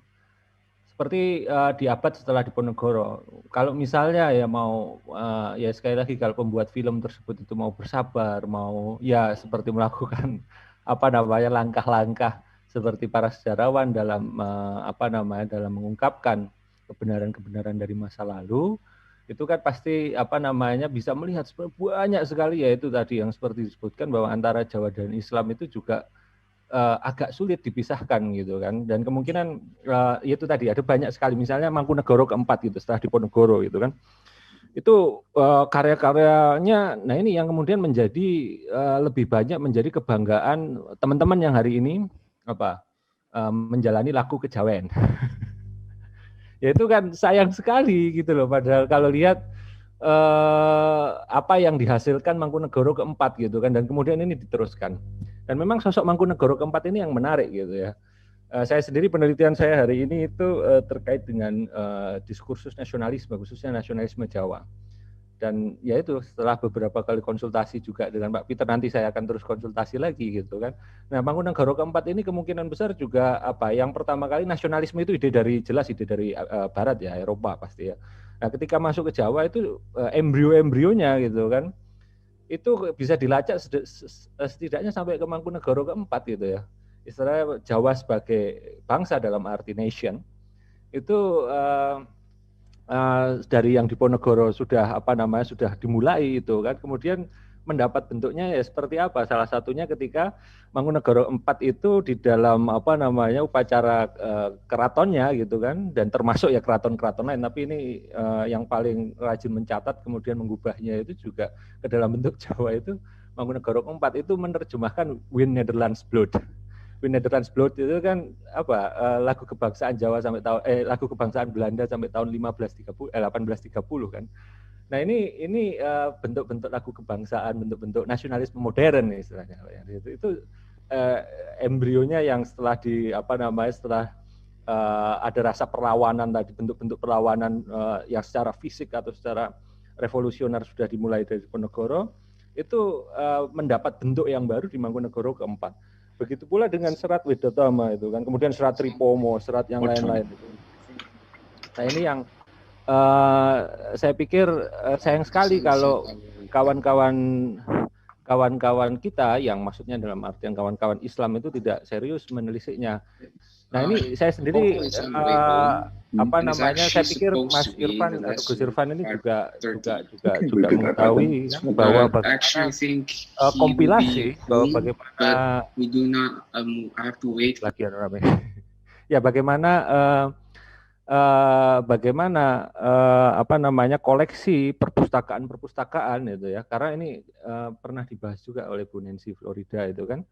Seperti di abad setelah Diponegoro. Kalau misalnya ya mau ya sekali lagi kalau pembuat film tersebut itu mau bersabar, mau ya seperti melakukan langkah-langkah seperti para sejarawan dalam dalam mengungkapkan kebenaran-kebenaran dari masa lalu, itu kan pasti bisa melihat banyak sekali ya itu tadi yang seperti disebutkan bahwa antara Jawa dan Islam itu juga agak sulit dipisahkan gitu kan, dan kemungkinan itu tadi ada banyak sekali misalnya Mangkunegoro keempat gitu setelah Diponegoro gitu kan, itu karya-karyanya. Nah, ini yang kemudian menjadi lebih banyak menjadi kebanggaan teman-teman yang hari ini menjalani laku kejawen. Ya itu kan sayang sekali gitu loh, padahal kalau lihat apa yang dihasilkan Mangkunegoro keempat gitu kan, dan kemudian ini diteruskan. Dan memang sosok Mangkunegoro keempat ini yang menarik gitu ya. Saya sendiri penelitian saya hari ini itu terkait dengan diskursus nasionalisme, khususnya nasionalisme Jawa. Dan ya itu setelah beberapa kali konsultasi juga dengan Pak Peter, nanti saya akan terus konsultasi lagi gitu kan. Nah, Mangkunegoro keempat ini kemungkinan besar juga yang pertama kali nasionalisme itu ide dari Barat ya, Eropa pasti ya. Nah, ketika masuk ke Jawa itu embrio-embrionya gitu kan, itu bisa dilacak setidaknya sampai ke Mangkunegoro keempat gitu ya. istilahnya Jawa sebagai bangsa dalam arti nation itu dari yang Diponegoro sudah sudah dimulai itu kan, kemudian mendapat bentuknya ya seperti apa? Salah satunya ketika Mangkunegoro IV itu di dalam upacara keratonnya gitu kan, dan termasuk ya keraton-keraton lain, tapi ini yang paling rajin mencatat kemudian mengubahnya itu juga ke dalam bentuk Jawa itu Mangkunegoro IV itu menerjemahkan Win Netherlands Blood. Win Netherlands Blood itu kan lagu kebangsaan Jawa sampai tahun lagu kebangsaan Belanda sampai tahun 1830 kan. Nah ini bentuk-bentuk lagu kebangsaan, bentuk-bentuk nasionalisme modern istilahnya. Itu embrionya yang setelah setelah ada rasa perlawanan tadi, bentuk-bentuk perlawanan yang secara fisik atau secara revolusioner sudah dimulai dari Diponegoro, itu mendapat bentuk yang baru di Mangkunegoro keempat. Begitu pula dengan serat Widatama itu kan, kemudian serat Tripomo, serat yang lain-lain itu. Nah ini yang saya pikir sayang sekali kalau kawan-kawan kita yang maksudnya dalam artian kawan-kawan Islam itu tidak serius menelisiknya. Nah ini saya sendiri saya pikir Mas Irfan atau Gus Irfan ini juga mengetahui bahwa bagaimana kompilasi bahwa bagaimana koleksi perpustakaan itu ya, karena ini pernah dibahas juga oleh Bu Nancy Florida itu kan,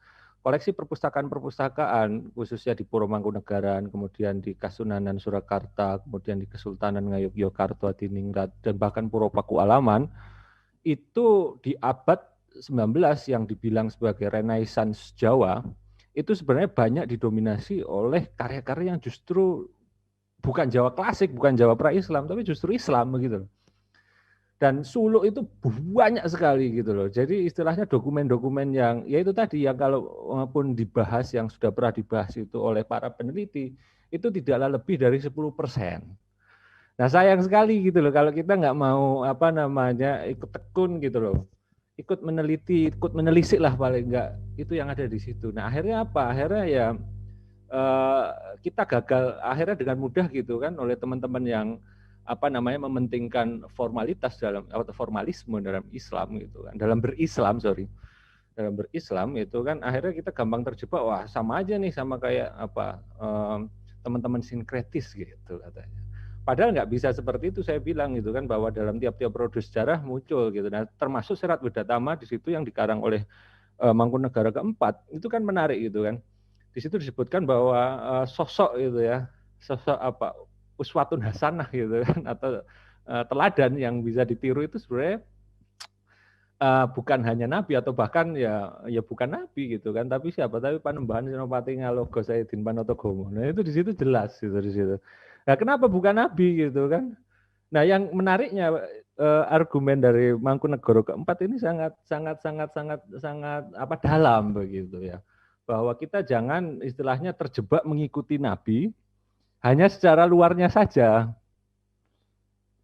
koleksi perpustakaan khususnya di Puro Mangkunegaran, kemudian di Kasunanan Surakarta, kemudian di Kesultanan Ngayogyakarta, Adiningrat, dan bahkan Puro Pakualaman itu di abad 19 yang dibilang sebagai Renaissance Jawa itu sebenarnya banyak didominasi oleh karya-karya yang justru bukan Jawa klasik, bukan Jawa pra-Islam, tapi justru Islam begitu. Dan suluk itu banyak sekali gitu loh. Jadi istilahnya dokumen-dokumen yang ya itu tadi yang kalau pun dibahas, yang sudah pernah dibahas itu oleh para peneliti, itu tidaklah lebih dari 10%. Nah sayang sekali gitu loh kalau kita nggak mau ikut tekun gitu loh. Ikut meneliti, ikut menelisik lah paling enggak, itu yang ada di situ. Nah akhirnya apa? Akhirnya ya kita gagal akhirnya dengan mudah gitu kan oleh teman-teman yang mementingkan formalitas dalam atau formalisme dalam Islam gitu kan, dalam berislam itu kan akhirnya kita gampang terjebak, wah sama aja nih sama kayak teman-teman sinkretis gitu katanya. Padahal nggak bisa seperti itu, saya bilang gitu kan, bahwa dalam tiap-tiap periode sejarah muncul gitu. Nah termasuk serat Widatama di situ yang dikarang oleh Mangkunegara keempat itu kan menarik gitu kan. Di situ disebutkan bahwa sosok gitu ya, sosok uswatun hasanah gitu kan, atau teladan yang bisa ditiru itu sebenarnya bukan hanya nabi atau bahkan ya bukan nabi gitu kan, tapi siapa, tapi Panembahan Senopati Ngalogo Sayyidin Panotogomo. Nah itu di situ jelas gitu di situ. Nah kenapa bukan nabi gitu kan? Nah yang menariknya argumen dari Mangkunegoro keempat ini sangat dalam begitu ya, bahwa kita jangan istilahnya terjebak mengikuti nabi hanya secara luarnya saja,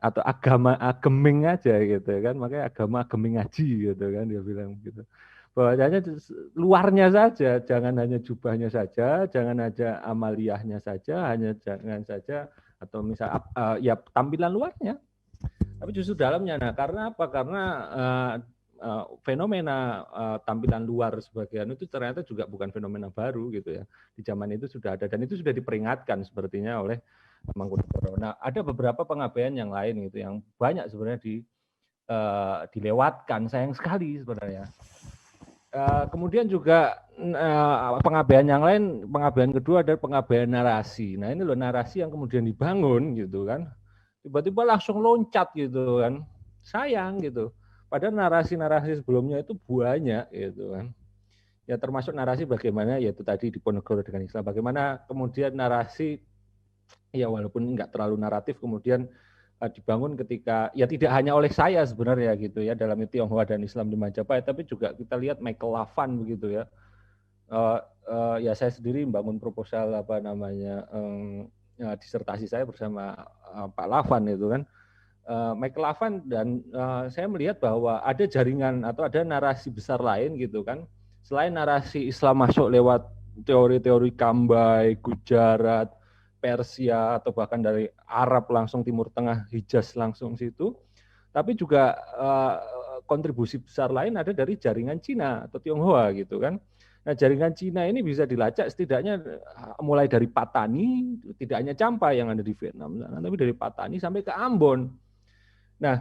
atau ageming aja gitu kan, makanya agama ageming ngaji gitu kan dia bilang gitu, bahwa hanya luarnya saja, jangan hanya jubahnya saja, jangan aja amaliyahnya saja, jangan saja atau misal ya tampilan luarnya, tapi justru dalamnya. Nah karena apa? Karena fenomena tampilan luar sebagian itu ternyata juga bukan fenomena baru gitu ya. Di zaman itu sudah ada dan itu sudah diperingatkan sepertinya oleh Mangkunegoro. Nah, ada beberapa pengabaian yang lain gitu yang banyak sebenarnya dilewatkan, sayang sekali sebenarnya. Kemudian juga pengabaian yang lain, pengabaian kedua adalah pengabaian narasi. Nah, ini loh narasi yang kemudian dibangun gitu kan. Tiba-tiba langsung loncat gitu kan. Sayang gitu. Padahal narasi-narasi sebelumnya itu banyak gitu kan. Ya termasuk narasi bagaimana yaitu tadi Diponegoro dengan Islam. Bagaimana kemudian narasi ya walaupun enggak terlalu naratif kemudian dibangun ketika ya tidak hanya oleh saya sebenarnya gitu ya dalam Tionghoa dan Islam di Majapahit, tapi juga kita lihat Michael Lavan begitu ya. Ya saya sendiri membangun proposal disertasi saya bersama Pak Lavan itu kan. Michael Lavan dan saya melihat bahwa ada jaringan atau ada narasi besar lain gitu kan, selain narasi Islam masuk lewat teori-teori Kambai, Gujarat, Persia, atau bahkan dari Arab langsung Timur Tengah, Hijaz langsung situ. Tapi juga kontribusi besar lain ada dari jaringan Cina atau Tionghoa gitu kan. Nah, jaringan Cina ini bisa dilacak setidaknya mulai dari Patani, tidak hanya Champa yang ada di Vietnam, tapi dari Patani sampai ke Ambon. Nah,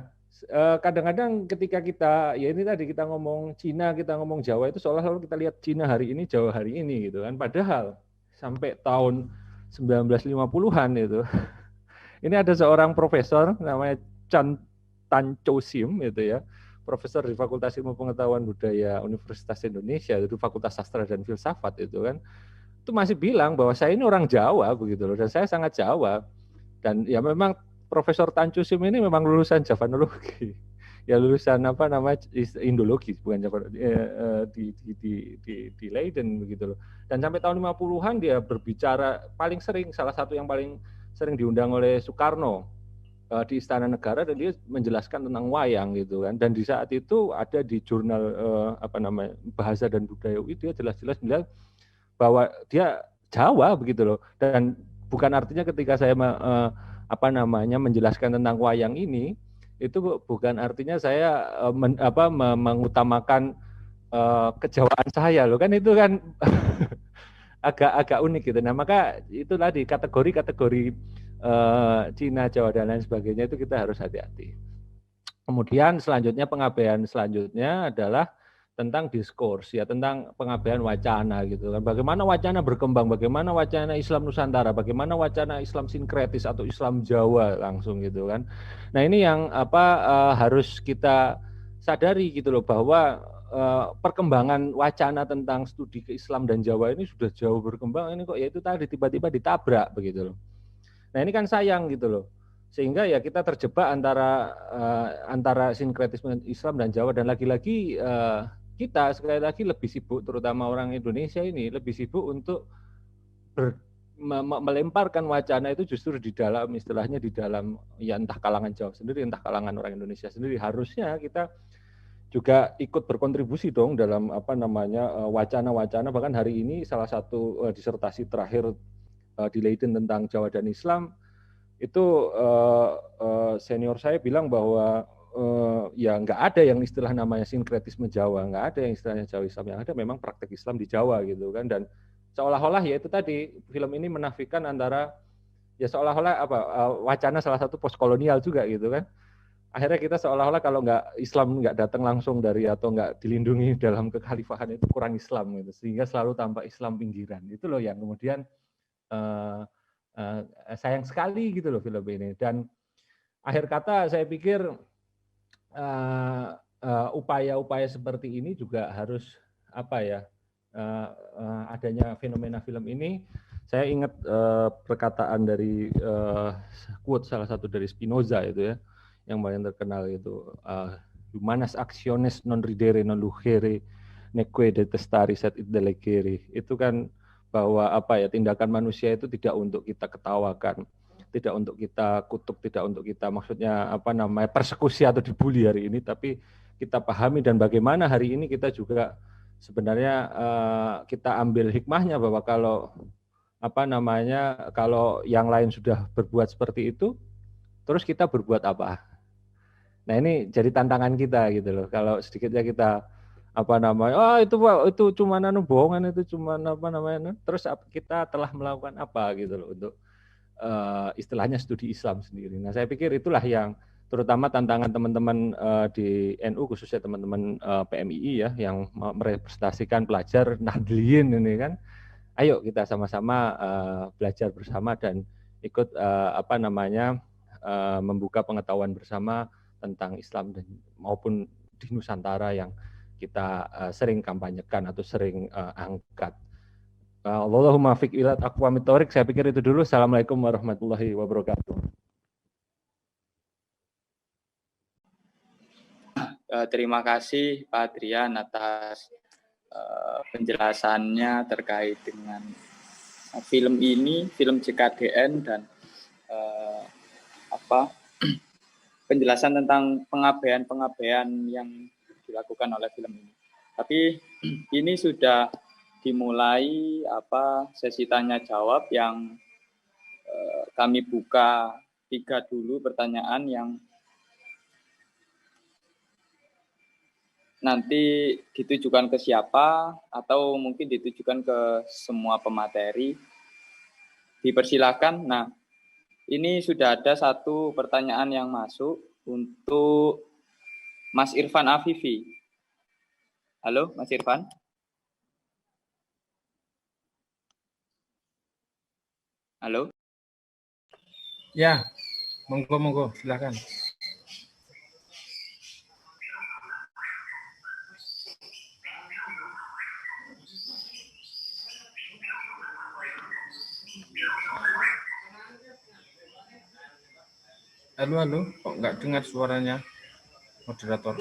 kadang-kadang ketika kita, ya ini tadi kita ngomong Cina, kita ngomong Jawa, itu seolah-olah kita lihat Cina hari ini, Jawa hari ini gitu kan. Padahal sampai tahun 1950-an itu, ini ada seorang profesor namanya Chan Tan Cho Sim itu ya, profesor di Fakultas Ilmu Pengetahuan Budaya Universitas Indonesia, itu Fakultas Sastra dan Filsafat itu kan, itu masih bilang bahwa saya ini orang Jawa begitu loh, dan saya sangat Jawa. Dan ya memang Profesor Tan Cho Sim ini memang lulusan Javanologi, ya lulusan apa namanya Indologi, bukan Java, di Leiden begitu loh. Dan sampai tahun 50-an dia berbicara paling sering, salah satu yang paling sering diundang oleh Soekarno di Istana Negara, dan dia menjelaskan tentang wayang gitu kan. Dan di saat itu ada di jurnal apa namanya Bahasa dan Budaya UI, dia jelas-jelas bilang bahwa dia Jawa begitu loh. Dan bukan artinya ketika saya apa namanya menjelaskan tentang wayang ini, itu bukan artinya saya mengutamakan kejawaan saya loh kan, itu kan agak unik gitu. Nah, maka itu tadi kategori-kategori Cina, Jawa dan lain sebagainya itu kita harus hati-hati. Kemudian selanjutnya pengabaian selanjutnya adalah tentang diskurs, ya tentang pengabaian wacana gitu kan. Bagaimana wacana berkembang, bagaimana wacana Islam Nusantara, bagaimana wacana Islam sinkretis atau Islam Jawa langsung gitu kan. Nah, ini yang harus kita sadari gitu loh, bahwa perkembangan wacana tentang studi ke Islam dan Jawa ini sudah jauh berkembang, ini kok ya itu tadi tiba-tiba ditabrak begitu loh. Nah, ini kan sayang gitu loh. Sehingga ya kita terjebak antara sinkretisme Islam dan Jawa, dan lagi-lagi kita sekali lagi lebih sibuk, terutama orang Indonesia ini lebih sibuk untuk melemparkan wacana itu justru di dalam, istilahnya di dalam ya entah kalangan Jawa sendiri, entah kalangan orang Indonesia sendiri. Harusnya kita juga ikut berkontribusi dong dalam apa namanya wacana-wacana. Bahkan hari ini salah satu disertasi terakhir di Leiden tentang Jawa dan Islam itu senior saya bilang bahwa ya nggak ada yang istilah namanya sinkretisme Jawa, nggak ada yang istilahnya Jawa Islam, yang ada memang praktek Islam di Jawa gitu kan. Dan seolah-olah ya itu tadi film ini menafikan antara ya seolah-olah wacana salah satu postkolonial juga gitu kan. Akhirnya kita seolah-olah kalau nggak Islam nggak datang langsung dari atau nggak dilindungi dalam kekhalifahan itu kurang Islam gitu, sehingga selalu tampak Islam pinggiran. Itu loh yang kemudian sayang sekali gitu loh film ini. Dan akhir kata saya pikir upaya-upaya seperti ini juga harus apa ya, adanya fenomena film ini. Saya ingat perkataan dari quote salah satu dari Spinoza itu ya, yang paling terkenal itu humanas actiones non ridere non lucere neque detestari sed id delecere. Itu kan bahwa apa ya, tindakan manusia itu tidak untuk kita ketawakan, tidak untuk kita kutuk, tidak untuk kita maksudnya apa namanya persekusi atau dibully hari ini, tapi kita pahami dan bagaimana hari ini kita juga sebenarnya kita ambil hikmahnya bahwa kalau apa namanya kalau yang lain sudah berbuat seperti itu, terus kita berbuat apa? Nah, ini jadi tantangan kita gitu loh. Kalau sedikitnya kita apa namanya, itu cuma bohongan, itu cuma apa namanya, terus kita telah melakukan apa gitu loh untuk istilahnya studi Islam sendiri. Nah, saya pikir itulah yang terutama tantangan teman-teman di NU, khususnya teman-teman PMII ya, yang merepresentasikan pelajar Nahdliyin ini kan. Ayo kita sama-sama belajar bersama dan ikut apa namanya membuka pengetahuan bersama tentang Islam dan maupun di Nusantara yang kita sering kampanyekan atau sering angkat. Allahumma fiq ila aqwamit thoriq. Saya pikir itu dulu. Assalamualaikum warahmatullahi wabarakatuh. Terima kasih Pak Adrian atas penjelasannya terkait dengan film ini, film JKDN, dan penjelasan tentang pengabaian yang dilakukan oleh film ini. Tapi ini sudah dimulai sesi tanya jawab yang kami buka 3 dulu pertanyaan yang nanti ditujukan ke siapa atau mungkin ditujukan ke semua pemateri. Dipersilakan. Nah, ini sudah ada 1 pertanyaan yang masuk untuk Mas Irfan Afifi. Halo, Mas Irfan. Halo. Ya, monggo, silakan. Halo, kok nggak dengar suaranya, moderator?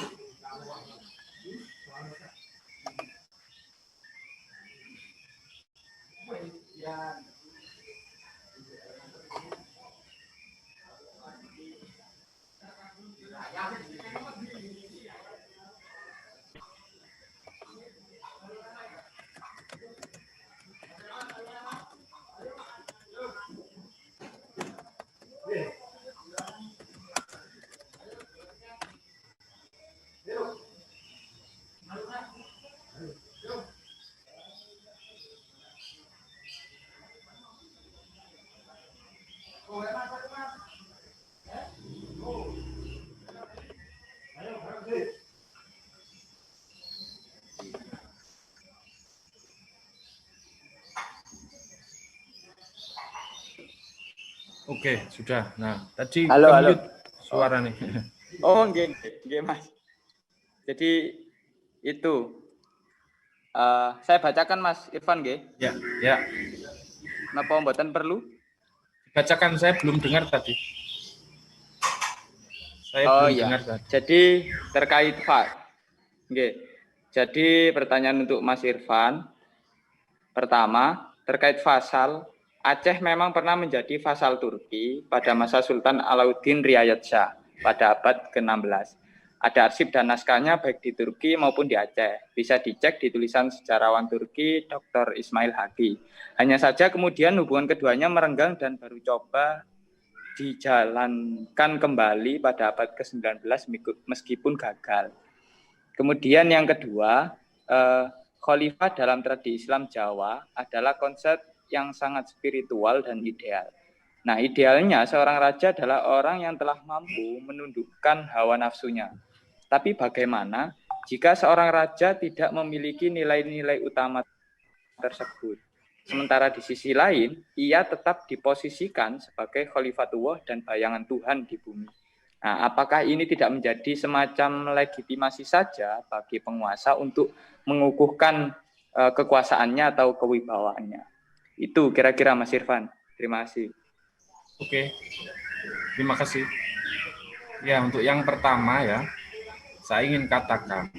Oke, sudah. Nah, tadi Halo. Suara nih. Oh, nggih, Mas. Jadi itu saya bacakan Mas Irfan nggih. Ya. Napa mboten perlu? Bacakan, saya belum dengar tadi. Dengar tadi. Jadi terkait nggih. Jadi pertanyaan untuk Mas Irfan. Pertama, terkait fasal, Aceh memang pernah menjadi vasal Turki pada masa Sultan Alauddin Riayat Shah pada abad ke-16. Ada arsip dan naskahnya baik di Turki maupun di Aceh. Bisa dicek di tulisan sejarawan Turki Dr. Ismail Haqi. Hanya saja kemudian hubungan keduanya merenggang dan baru coba dijalankan kembali pada abad ke-19 meskipun gagal. Kemudian yang kedua, khalifah dalam tradisi Islam Jawa adalah konsep yang sangat spiritual dan ideal. Nah, idealnya seorang raja adalah orang yang telah mampu menundukkan hawa nafsunya. Tapi bagaimana jika seorang raja tidak memiliki nilai-nilai utama tersebut? Sementara di sisi lain, ia tetap diposisikan sebagai khalifatullah dan bayangan Tuhan di bumi. Nah, apakah ini tidak menjadi semacam legitimasi saja bagi penguasa untuk mengukuhkan kekuasaannya atau kewibawaannya? Itu kira-kira Mas Irfan. Terima kasih. Oke, terima kasih. Ya, untuk yang pertama ya, saya ingin katakan,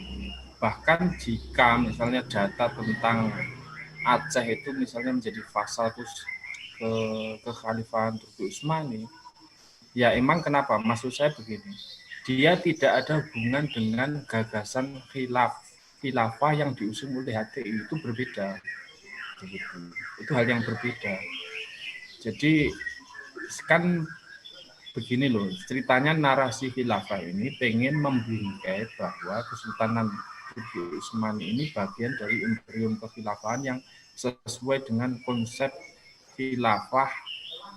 bahkan jika misalnya data tentang Aceh itu misalnya menjadi vasal ke kekhalifahan Turki Utsmani, ya emang kenapa? Maksud saya begini, dia tidak ada hubungan dengan gagasan khilafah yang diusung oleh HTI, itu berbeda. Itu hal yang berbeda. Jadi kan begini loh, ceritanya narasi khilafah ini pengen membingkai bahwa Kesultanan Turki Utsmani ini bagian dari imperium kekhilafahan yang sesuai dengan konsep khilafah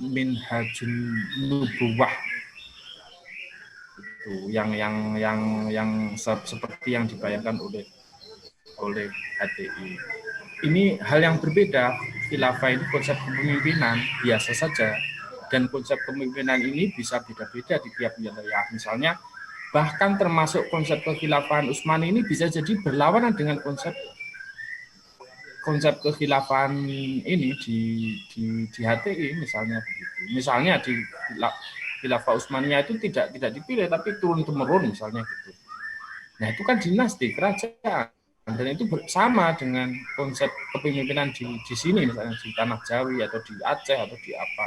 minhajun nubuwah, itu yang seperti yang dibayangkan oleh HTI. Ini hal yang berbeda. Khilafah ini konsep kepemimpinan biasa saja, dan konsep kepemimpinan ini bisa beda-beda di tiap wilayah. Misalnya bahkan termasuk konsep kekhilafahan Utsmani ini bisa jadi berlawanan dengan konsep kekhilafahan ini di HTI misalnya begitu. Misalnya di khilafah Utsmaniyah itu tidak dipilih tapi turun temurun misalnya gitu. Nah, itu kan dinasti kerajaan. Dan itu sama dengan konsep kepemimpinan di sini, misalnya di Tanah Jawi atau di Aceh atau di apa,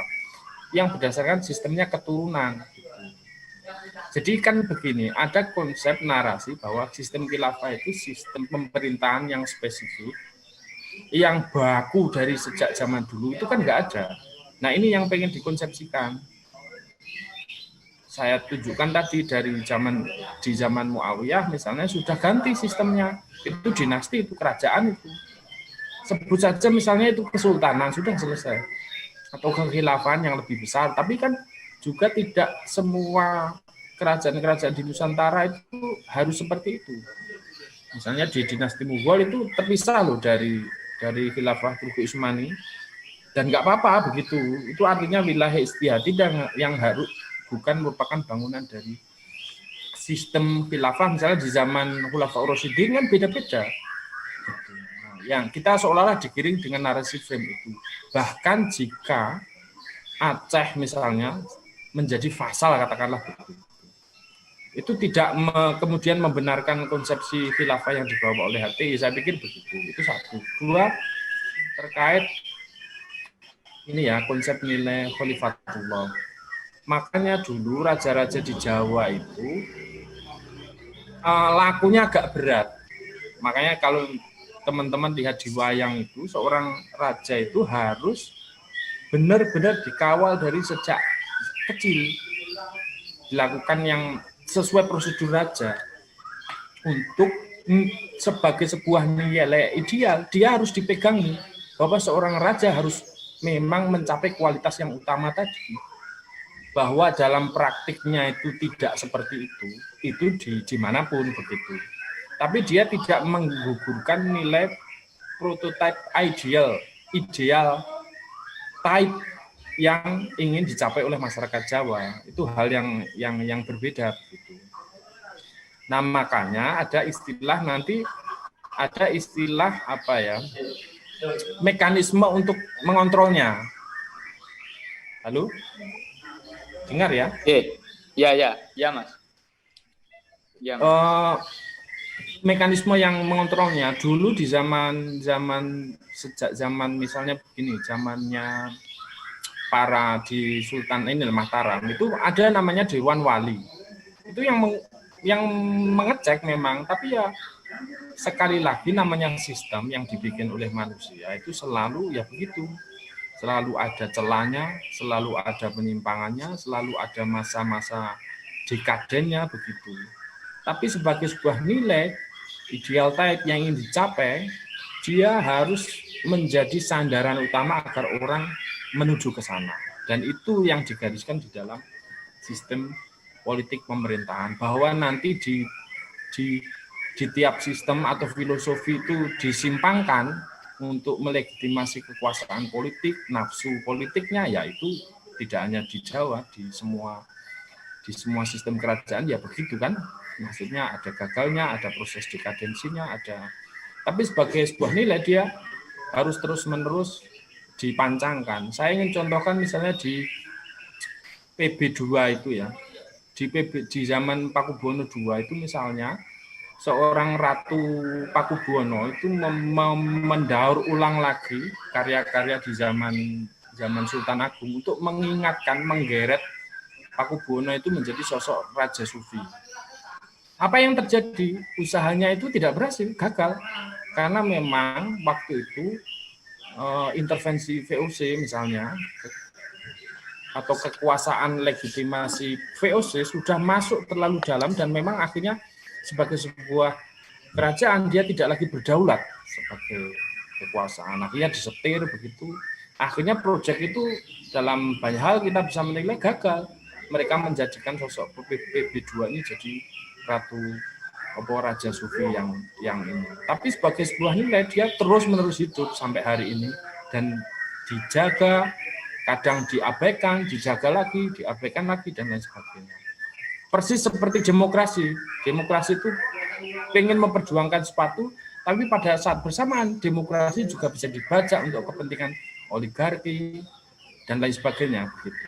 yang berdasarkan sistemnya keturunan. Jadi kan begini, ada konsep narasi bahwa sistem khilafah itu sistem pemerintahan yang spesifik, yang baku dari sejak zaman dulu itu kan nggak ada. Nah ini yang pengen dikonsepsikan. Saya tunjukkan tadi di zaman Muawiyah misalnya sudah ganti sistemnya, itu dinasti, itu kerajaan itu. Sebut saja misalnya itu kesultanan sudah selesai atau kekhilafahan yang lebih besar, tapi kan juga tidak semua kerajaan-kerajaan di Nusantara itu harus seperti itu. Misalnya di dinasti Mughal itu terpisah loh dari khilafah Turki Utsmani, dan nggak apa-apa begitu. Itu artinya wilayah istihadi yang harus bukan merupakan bangunan dari sistem khilafah. Misalnya di zaman Khulafaur Rasyidin kan beda-beda. Yang kita seolah-olah digiring dengan narasi frame itu. Bahkan jika Aceh misalnya menjadi fasal katakanlah begitu, itu tidak kemudian membenarkan konsepsi khilafah yang dibawa oleh HTI. Saya pikir begitu. Itu satu. Dua, terkait ini ya konsep nilai khalifatullah. Makanya dulu raja-raja di Jawa itu lakunya agak berat. Makanya kalau teman-teman lihat di wayang itu, seorang raja itu harus benar-benar dikawal dari sejak kecil, dilakukan yang sesuai prosedur raja. Untuk sebagai sebuah nilai ideal, dia harus dipegangi bahwa seorang raja harus memang mencapai kualitas yang utama tadi. Bahwa dalam praktiknya itu tidak seperti itu dimanapun begitu. Tapi dia tidak menggugurkan nilai prototipe ideal type yang ingin dicapai oleh masyarakat Jawa. Itu hal yang berbeda begitu. Nah, makanya ada istilah apa ya? Mekanisme untuk mengontrolnya. Halo? Dengar ya? Ya, Mas. Ya, Mas. Mekanisme yang mengontrolnya dulu di sejak zaman misalnya begini, zamannya para di Sultan ini Mataram itu ada namanya Dewan Wali. Itu yang mengecek memang, tapi ya sekali lagi namanya sistem yang dibikin oleh manusia itu selalu ya begitu. Selalu ada celahnya, selalu ada penyimpangannya, selalu ada masa-masa dekadennya begitu. Tapi sebagai sebuah nilai ideal type yang ingin dicapai, dia harus menjadi sandaran utama agar orang menuju ke sana. Dan itu yang digariskan di dalam sistem politik pemerintahan, bahwa nanti di tiap sistem atau filosofi itu disimpangkan untuk melegitimasi kekuasaan politik, nafsu politiknya, yaitu tidak hanya di Jawa, di semua sistem kerajaan ya begitu kan. Maksudnya ada gagalnya, ada proses dekadensinya, ada. Tapi sebagai sebuah nilai dia harus terus-menerus dipancangkan. Saya ingin contohkan misalnya di PB2 itu ya. Di zaman Pakubuwono II itu misalnya seorang Ratu Pakubuwono itu mendaur ulang lagi karya-karya di zaman Sultan Agung untuk mengingatkan, menggeret Pakubuwono itu menjadi sosok raja sufi. Apa yang terjadi? Usahanya itu tidak berhasil, gagal. Karena memang waktu itu intervensi VOC misalnya, atau kekuasaan legitimasi VOC sudah masuk terlalu dalam, dan memang akhirnya sebagai sebuah kerajaan dia tidak lagi berdaulat sebagai kekuasaan. Akhirnya disetir begitu. Akhirnya proyek itu dalam banyak hal kita bisa menilai gagal. Mereka menjadikan sosok PB2 ini jadi ratu raja sufi yang ini. Tapi sebagai sebuah nilai dia terus-menerus hidup sampai hari ini dan dijaga, kadang diabaikan, dijaga lagi, diabaikan lagi dan lain sebagainya. Persis seperti demokrasi. Demokrasi itu pengen memperjuangkan sepatu, tapi pada saat bersamaan demokrasi juga bisa dibaca untuk kepentingan oligarki dan lain sebagainya begitu.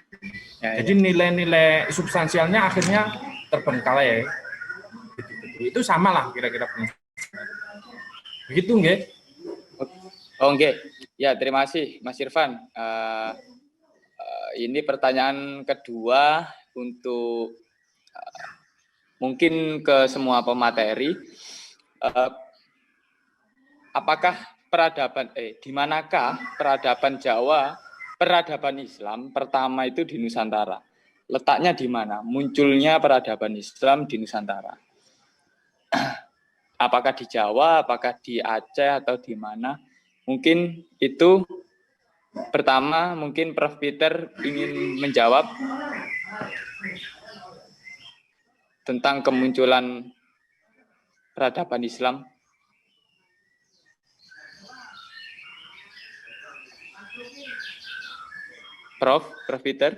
Jadi nilai-nilai substansialnya akhirnya terbengkalai. Itu sama lah kira-kira. Begitu nggih? Oh nggih. Ya, terima kasih Mas Irfan. Ini pertanyaan kedua untuk mungkin ke semua pemateri. Apakah di manakah peradaban Jawa, peradaban Islam pertama itu di Nusantara? Letaknya di mana? Munculnya peradaban Islam di Nusantara. Apakah di Jawa, apakah di Aceh, atau di mana? Mungkin itu pertama, mungkin Prof. Peter ingin menjawab tentang kemunculan peradaban Islam. Prof. Peter.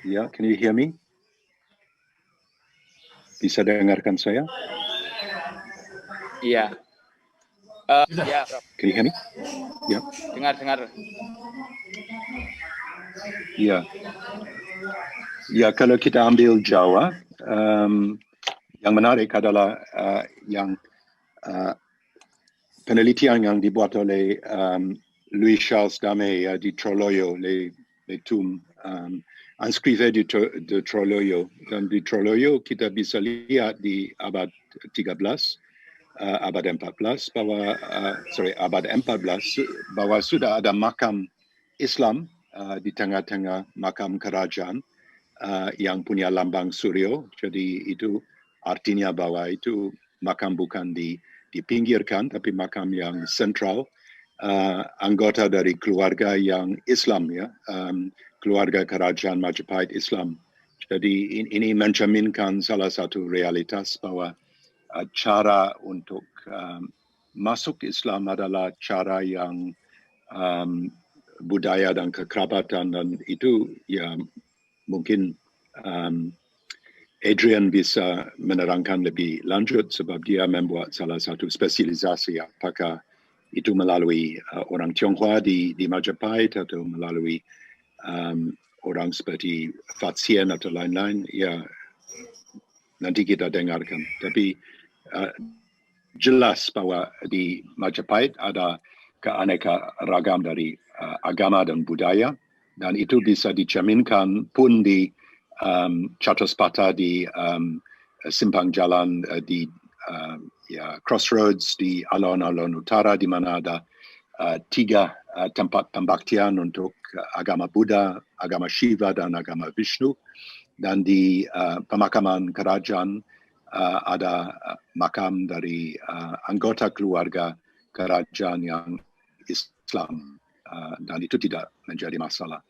Ya, can you hear me? Bisa dengarkan saya? Iya. Ya, Prof. Can you hear me? Ya. Dengar. Ya. Ya, kalau kita ambil Jawa, yang menarik adalah yang penelitian yang dibuat oleh Louis Charles Damé di Troloyo, les tombes inscrivées de Troloyo. Dan di Troloyo kita bisa lihat di abad 13, abad 14, abad 14, bahwa sudah ada makam Islam di tengah-tengah makam kerajaan yang punya lambang Suryo. Jadi itu artinya bahwa itu makam bukan dipinggirkan, tapi makam yang sentral, anggota dari keluarga yang Islam, ya, keluarga kerajaan Majapahit Islam. Jadi ini mencerminkan salah satu realitas bahwa cara untuk masuk Islam adalah cara yang budaya dan kekerabatan, dan itu ya mungkin Adrian bisa menerangkan lebih lanjut sebab dia membuat salah satu spesialisasi, apakah itu melalui orang Tionghoa di Majapahit atau melalui orang seperti Fatsien atau lain-lain, ya nanti kita dengarkan. Tapi jelas bahwa di Majapahit ada keanekaragam dari agama dan budaya, dan itu bisa dicerminkan pun di Chattospata, di simpang jalan di crossroads di alun-alun utara, di mana ada 3 tempat pembaktian untuk agama Buddha, agama Shiva, dan agama Vishnu. Dan di pemakaman kerajaan ada makam dari anggota keluarga kerajaan yang Islam, dan itu tidak menjadi masalah.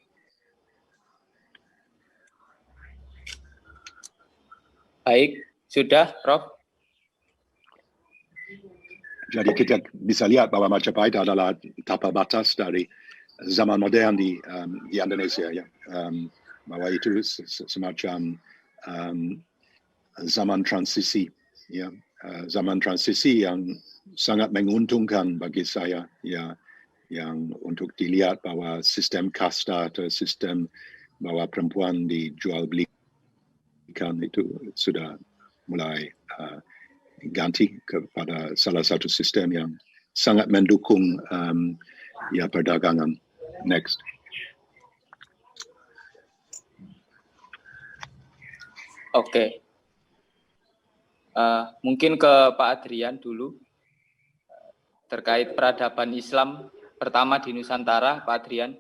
Baik, sudah, Prof. Jadi kita bisa lihat bahwa Majapahit adalah tapa batas dari zaman modern di Indonesia, ya. Bahwa itu semacam zaman transisi, ya, zaman transisi yang sangat menguntungkan bagi saya, ya, yang untuk dilihat bahwa sistem kasta atau sistem bahwa perempuan dijual beli itu sudah mulai ganti kepada salah satu sistem yang sangat mendukung perdagangan. Next. Oke. Mungkin ke Pak Adrian dulu terkait peradaban Islam pertama di Nusantara, Pak Adrian.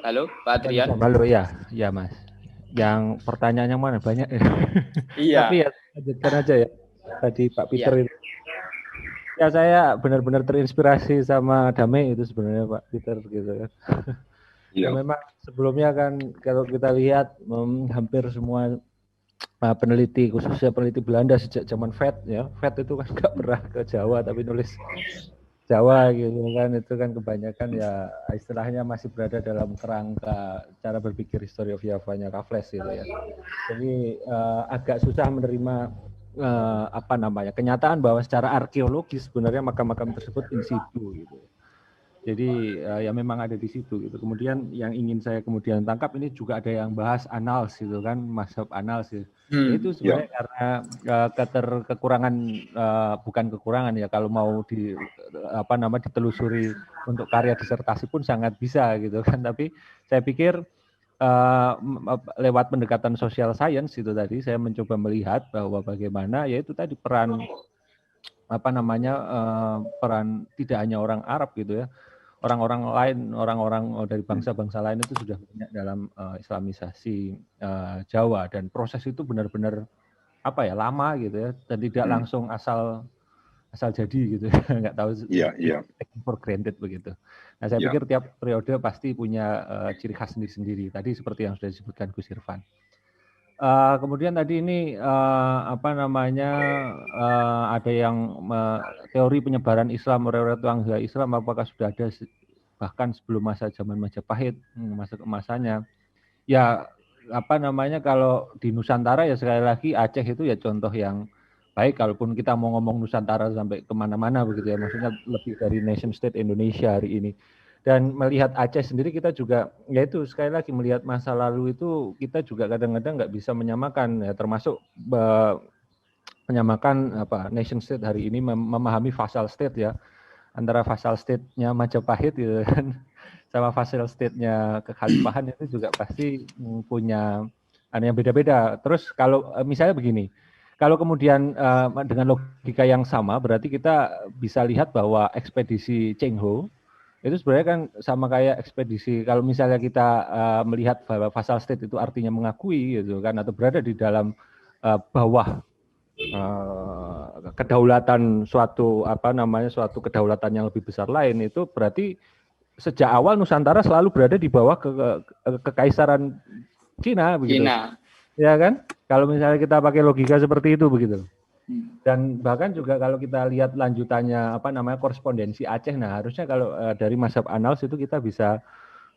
Halo, Pak Adrian. Halo, ya Mas. Yang pertanyaan yang mana banyak ya. Iya. Tapi ya lanjutkan aja ya. Tadi Pak Peter itu. Ya saya benar-benar terinspirasi sama Damé itu sebenarnya Pak Peter gitu kan. Ya, memang sebelumnya kan kalau kita lihat hampir semua peneliti, khususnya peneliti Belanda sejak zaman Vet, ya Vet itu kan nggak pernah ke Jawa tapi nulis Jawa gitu kan, itu kan kebanyakan ya istilahnya masih berada dalam kerangka cara berpikir history of Java-nya Raffles gitu ya. Jadi agak susah menerima kenyataan bahwa secara arkeologis sebenarnya makam-makam tersebut in situ gitu. Jadi ya memang ada di situ gitu. Kemudian yang ingin saya kemudian tangkap ini juga ada yang bahas Annals gitu kan, mazhab Annals gitu. Itu sebenarnya karena kekurangan, bukan kekurangan ya, kalau mau ditelusuri untuk karya disertasi pun sangat bisa gitu kan. Tapi saya pikir lewat pendekatan social science itu tadi saya mencoba melihat bahwa bagaimana yaitu tadi peran peran tidak hanya orang Arab gitu ya, orang-orang lain, orang-orang dari bangsa-bangsa lain itu sudah banyak dalam Islamisasi Jawa, dan proses itu benar-benar lama gitu ya, dan tidak langsung asal jadi gitu, nggak tahu, taken for granted begitu. Nah, saya pikir tiap periode pasti punya ciri khas sendiri-sendiri. Tadi seperti yang sudah disebutkan Gus Irfan. Kemudian tadi ini ada yang teori penyebaran Islam, riwayat Tionghoa Islam, apakah sudah ada bahkan sebelum zaman Majapahit, masa keemasannya. Ya kalau di Nusantara ya sekali lagi Aceh itu ya contoh yang baik, kalaupun kita mau ngomong Nusantara sampai kemana-mana begitu ya, maksudnya lebih dari nation state Indonesia hari ini. Dan melihat Aceh sendiri kita juga, yaitu sekali lagi melihat masa lalu itu kita juga kadang-kadang nggak bisa menyamakan, ya, termasuk menyamakan nation state hari ini, memahami vassal state ya, antara vassal state-nya Majapahit gitu kan, sama vassal state-nya kekhalifahan itu juga pasti punya yang beda-beda. Terus kalau misalnya begini, kalau kemudian dengan logika yang sama, berarti kita bisa lihat bahwa ekspedisi Cheng Ho itu sebenarnya kan sama kayak ekspedisi, kalau misalnya kita melihat bahwa vassal state itu artinya mengakui gitu kan, atau berada di dalam bawah kedaulatan suatu suatu kedaulatan yang lebih besar lain, itu berarti sejak awal Nusantara selalu berada di bawah kekaisaran Cina begitu. Cina. Ya kan? Kalau misalnya kita pakai logika seperti itu begitu. Dan bahkan juga kalau kita lihat lanjutannya korespondensi Aceh, nah harusnya kalau dari mazhab Anals itu kita bisa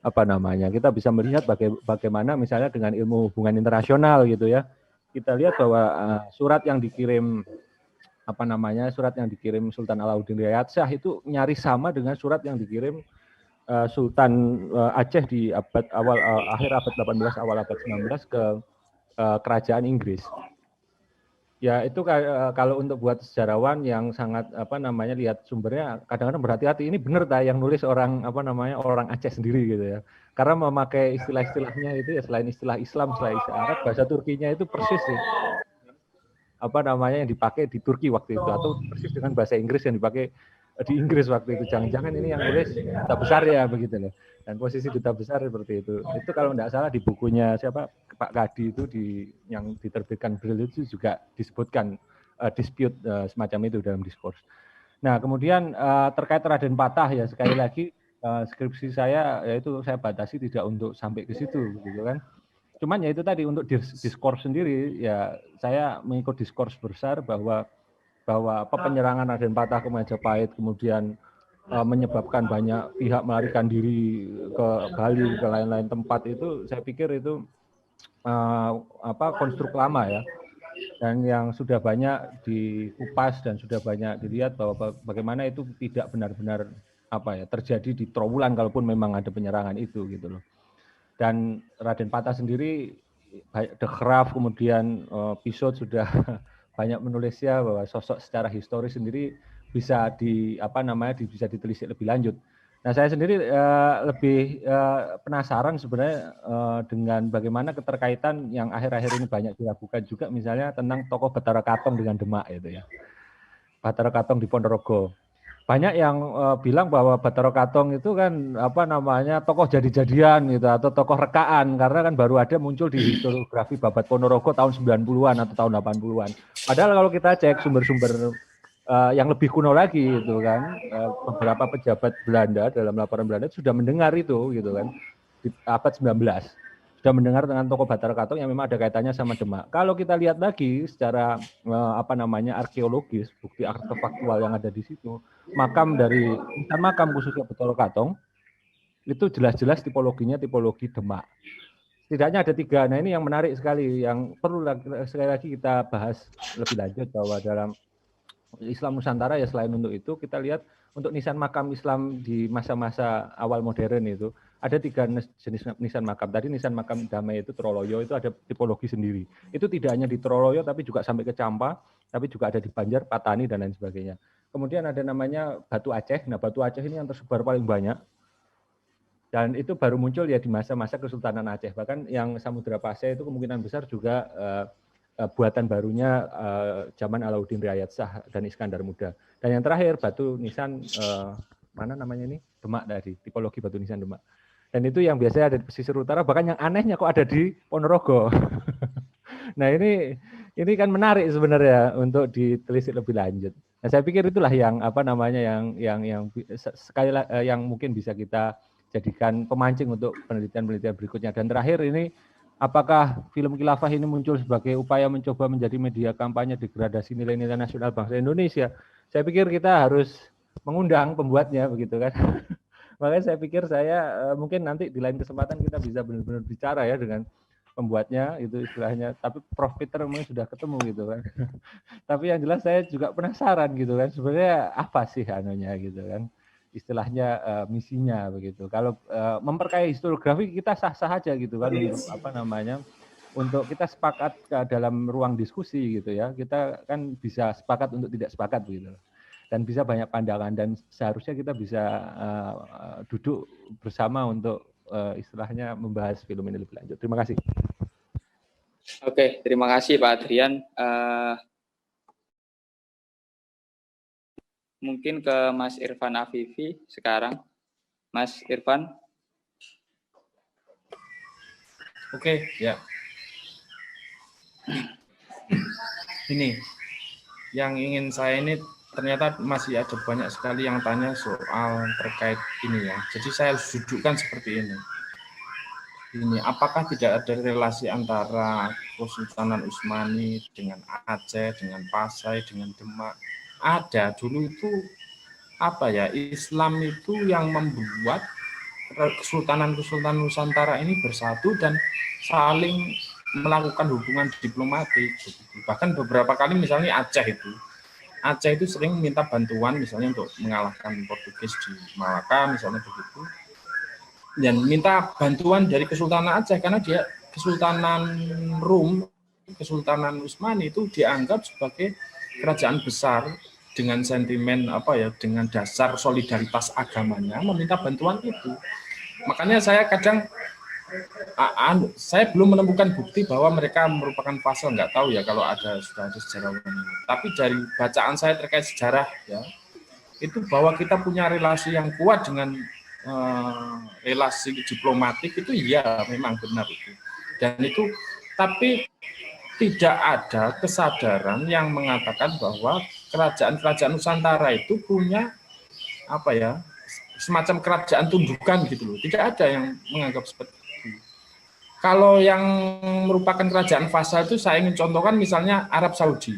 kita bisa melihat bagaimana misalnya dengan ilmu hubungan internasional gitu ya, kita lihat bahwa surat yang dikirim Sultan Alauddin Riyad Shah itu nyaris sama dengan surat yang dikirim Sultan Aceh di akhir abad 18 awal abad 19 ke kerajaan Inggris. Ya itu kalau untuk buat sejarawan yang sangat lihat sumbernya, kadang-kadang berhati-hati, ini benar tak yang nulis orang orang Aceh sendiri gitu ya. Karena memakai istilah-istilahnya itu ya, selain istilah Islam, selain istilah Arab, bahasa Turkinya itu persis ya. Yang dipakai di Turki waktu itu, atau persis dengan bahasa Inggris yang dipakai di Inggris waktu itu. Jangan-jangan ini yang nulis duta besar ya begitu loh. Dan posisi duta besar seperti itu. Itu kalau tidak salah di bukunya siapa Pak Kadi itu yang diterbitkan Brill itu juga disebutkan dispute semacam itu dalam diskurs. Nah, kemudian terkait Raden Patah ya, sekali lagi skripsi saya yaitu saya batasi tidak untuk sampai ke situ gitu kan. Cuman ya itu tadi untuk diskurs sendiri ya, saya mengikut diskurs besar bahwa penyerangan Raden Patah ke Majapahit kemudian menyebabkan banyak pihak melarikan diri ke Bali, ke lain-lain tempat, itu saya pikir itu konstruk lama ya, dan yang sudah banyak dikupas dan sudah banyak dilihat bahwa bagaimana itu tidak benar-benar terjadi di Trowulan kalaupun memang ada penyerangan itu gitu loh. Dan Raden Patah sendiri, De Graaf kemudian Pisot sudah banyak menulisnya bahwa sosok secara historis sendiri bisa bisa ditelisik lebih lanjut. Nah, saya sendiri lebih penasaran sebenarnya dengan bagaimana keterkaitan yang akhir-akhir ini banyak dilakukan juga, misalnya tentang tokoh Bathara Katong dengan Demak itu ya. Bathara Katong di Ponorogo. Banyak yang bilang bahwa Bathara Katong itu kan tokoh jadi-jadian gitu, atau tokoh rekaan, karena kan baru ada muncul di historiografi Babat Ponorogo tahun 90-an atau tahun 80-an. Padahal kalau kita cek sumber-sumber yang lebih kuno lagi itu kan, beberapa pejabat Belanda dalam laporan Belanda sudah mendengar itu gitu kan, di abad 19 sudah mendengar dengan tokoh Bathara Katong yang memang ada kaitannya sama Demak. Kalau kita lihat lagi secara arkeologis, bukti artefaktual yang ada di situ, makam khususnya Bathara Katong itu jelas-jelas tipologinya tipologi Demak. Setidaknya ada 3. Nah, ini yang menarik sekali, yang perlu sekali lagi kita bahas lebih lanjut, bahwa dalam Islam Nusantara ya selain untuk itu, kita lihat untuk nisan makam Islam di masa-masa awal modern itu ada 3 jenis nisan makam. Tadi nisan makam damai itu Troloyo itu ada tipologi sendiri. Itu tidak hanya di Troloyo tapi juga sampai ke Campa, tapi juga ada di Banjar, Patani dan lain sebagainya. Kemudian ada namanya Batu Aceh. Nah, Batu Aceh ini yang tersebar paling banyak. Dan itu baru muncul ya di masa-masa Kesultanan Aceh. Bahkan yang Samudra Pasai itu kemungkinan besar juga buatan barunya zaman Alauddin Riayat Shah dan Iskandar Muda. Dan yang terakhir batu nisan mana namanya ini? Demak tadi, tipologi batu nisan Demak. Dan itu yang biasanya ada di pesisir utara, bahkan yang anehnya kok ada di Ponorogo. Nah ini kan menarik sebenarnya untuk ditelisik lebih lanjut. Nah saya pikir itulah yang apa namanya yang sekali yang mungkin bisa kita jadikan pemancing untuk penelitian-penelitian berikutnya. Dan terakhir ini, apakah film Khilafah ini muncul sebagai upaya mencoba menjadi media kampanye degradasi nilai-nilai nasional bangsa Indonesia? Saya pikir kita harus mengundang pembuatnya, begitu kan? Makanya saya pikir mungkin nanti di lain kesempatan kita bisa benar-benar bicara ya dengan pembuatnya, itu istilahnya. Tapi Prof. Peter memang sudah ketemu gitu kan. Tapi yang jelas saya juga penasaran gitu kan, sebenarnya apa sih anunya gitu kan, istilahnya misinya begitu. Kalau memperkaya historiografi kita sah-sah aja gitu kan, untuk apa namanya, untuk kita sepakat dalam ruang diskusi gitu ya. Kita kan bisa sepakat untuk tidak sepakat begitu. Dan bisa banyak pandangan, dan seharusnya kita bisa duduk bersama untuk istilahnya membahas film ini lebih lanjut. Terima kasih. Oke, terima kasih Pak Adrian. Mungkin ke Mas Irfan Afifi sekarang. Mas Irfan. Oke, ya. Ini, yang ingin saya ini ternyata masih ada banyak sekali yang tanya soal terkait ini ya. Jadi saya harus dudukkan seperti ini. Apakah tidak ada relasi antara Kesultanan Utsmani dengan Aceh, dengan Pasai, dengan Demak? Ada. Dulu itu apa ya? Islam itu yang membuat kesultanan-kesultanan Nusantara ini bersatu dan saling melakukan hubungan diplomatik. Bahkan beberapa kali misalnya Aceh itu sering minta bantuan misalnya untuk mengalahkan Portugis di Malaka misalnya begitu, dan minta bantuan dari Kesultanan Aceh karena dia Kesultanan Rum, Kesultanan Utsmani itu dianggap sebagai kerajaan besar dengan sentimen dengan dasar solidaritas agamanya meminta bantuan itu. Makanya saya kadang saya belum menemukan bukti bahwa mereka merupakan fasal, nggak tahu ya kalau sudah ada sejarawan ini. Tapi dari bacaan saya terkait sejarah ya, itu bahwa kita punya relasi yang kuat dengan relasi diplomatik itu ya memang benar itu. Dan itu tapi tidak ada kesadaran yang mengatakan bahwa kerajaan-kerajaan Nusantara itu punya semacam kerajaan tundukan gitu loh. Tidak ada yang menganggap seperti itu. Kalau yang merupakan kerajaan fasal itu saya ingin contohkan misalnya Arab Saudi.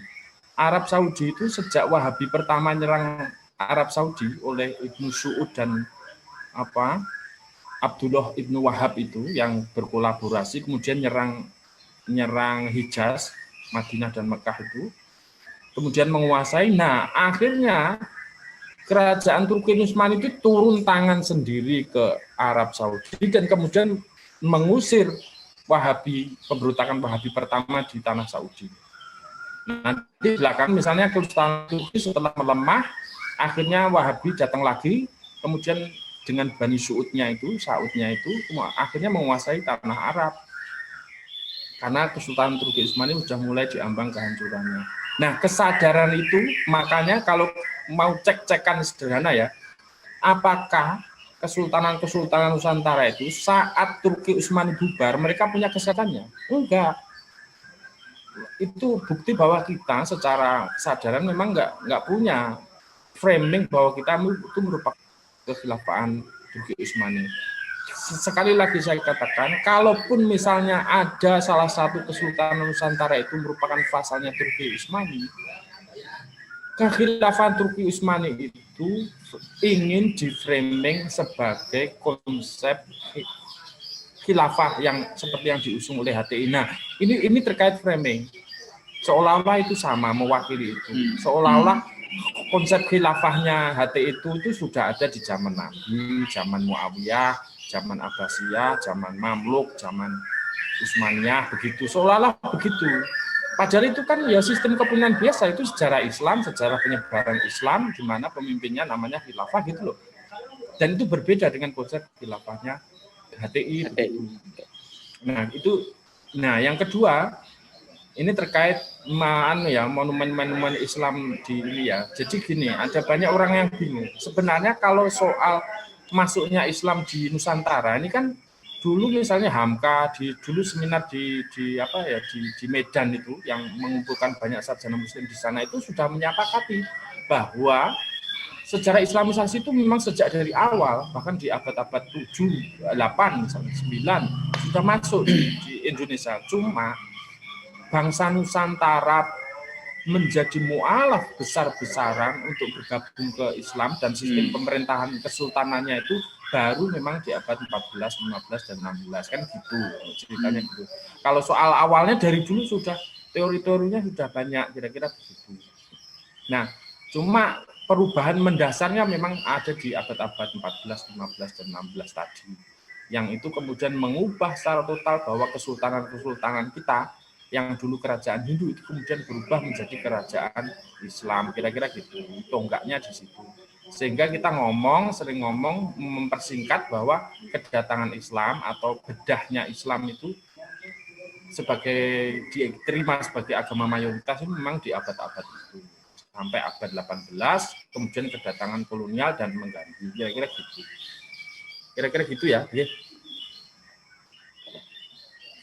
Arab Saudi itu sejak Wahabi pertama nyerang Arab Saudi oleh Ibnu Su'ud dan Abdullah Ibnu Wahab itu yang berkolaborasi kemudian nyerang Hijaz, Madinah dan Mekah itu, kemudian menguasai. Nah, akhirnya kerajaan Turki Utsmani itu turun tangan sendiri ke Arab Saudi dan kemudian mengusir pemberontakan Wahabi pertama di tanah Saudi. Nanti belakang misalnya Kesultanan Turki setelah melemah, akhirnya Wahabi datang lagi, kemudian dengan Bani Saudnya itu, akhirnya menguasai tanah Arab. Karena Kesultanan Turki Utsmani sudah mulai diambang kehancurannya. Nah, kesadaran itu, makanya kalau mau cek-cekan sederhana ya, apakah Kesultanan-Kesultanan Nusantara itu saat Turki Utsmani bubar, mereka punya kesadarannya? Enggak. Itu bukti bahwa kita secara kesadaran memang enggak punya framing bahwa kita itu merupakan kekhilafahan Turki Utsmani. Sekali lagi saya katakan, kalaupun misalnya ada salah satu Kesultanan Nusantara itu merupakan fasalnya Turki Utsmani, kekhilafahan Turki Utsmani itu ingin di-framing sebagai konsep khilafah yang seperti yang diusung oleh HTI. Nah, ini terkait framing. Seolah-olah itu sama, mewakili itu. Seolah-olah konsep khilafahnya HTI itu sudah ada di zaman Nabi, zaman Muawiyah, zaman Abbasiyah, zaman Mamluk, zaman Utsmaniyah, begitu. Seolah-olah begitu. Padahal itu kan ya sistem kepemimpinan biasa, itu sejarah Islam, sejarah penyebaran Islam, di mana pemimpinnya namanya khilafah gitu loh. Dan itu berbeda dengan konsep khilafahnya HTI. Nah, yang kedua ini terkait monumen-monumen Islam di ini ya. Jadi gini, ada banyak orang yang bingung. Sebenarnya kalau soal masuknya Islam di Nusantara ini kan dulu misalnya Hamka dulu seminar di Medan itu yang mengumpulkan banyak sarjana muslim di sana itu sudah menyepakati bahwa sejarah Islamisasi itu memang sejak dari awal, bahkan di abad-abad 7, 8, misalnya 9 sudah masuk di Indonesia. Cuma bangsa Nusantara menjadi mu'alaf besar-besaran untuk bergabung ke Islam dan sistem pemerintahan kesultanannya itu baru memang di abad 14, 15, dan 16 kan gitu ceritanya gitu. Kalau soal awalnya dari dulu sudah teori-teorinya sudah banyak kira-kira begitu. Nah, cuma perubahan mendasarnya memang ada di abad-abad 14, 15, dan 16 tadi. Yang itu kemudian mengubah secara total bahwa kesultanan-kesultanan kita yang dulu kerajaan Hindu itu kemudian berubah menjadi kerajaan Islam, kira-kira gitu. Tonggaknya di situ. Sehingga kita sering ngomong mempersingkat bahwa kedatangan Islam atau bedahnya Islam itu diterima sebagai agama mayoritas itu memang di abad-abad itu. Sampai abad 18, kemudian kedatangan kolonial dan mengganti. Kira-kira gitu. Kira-kira gitu ya.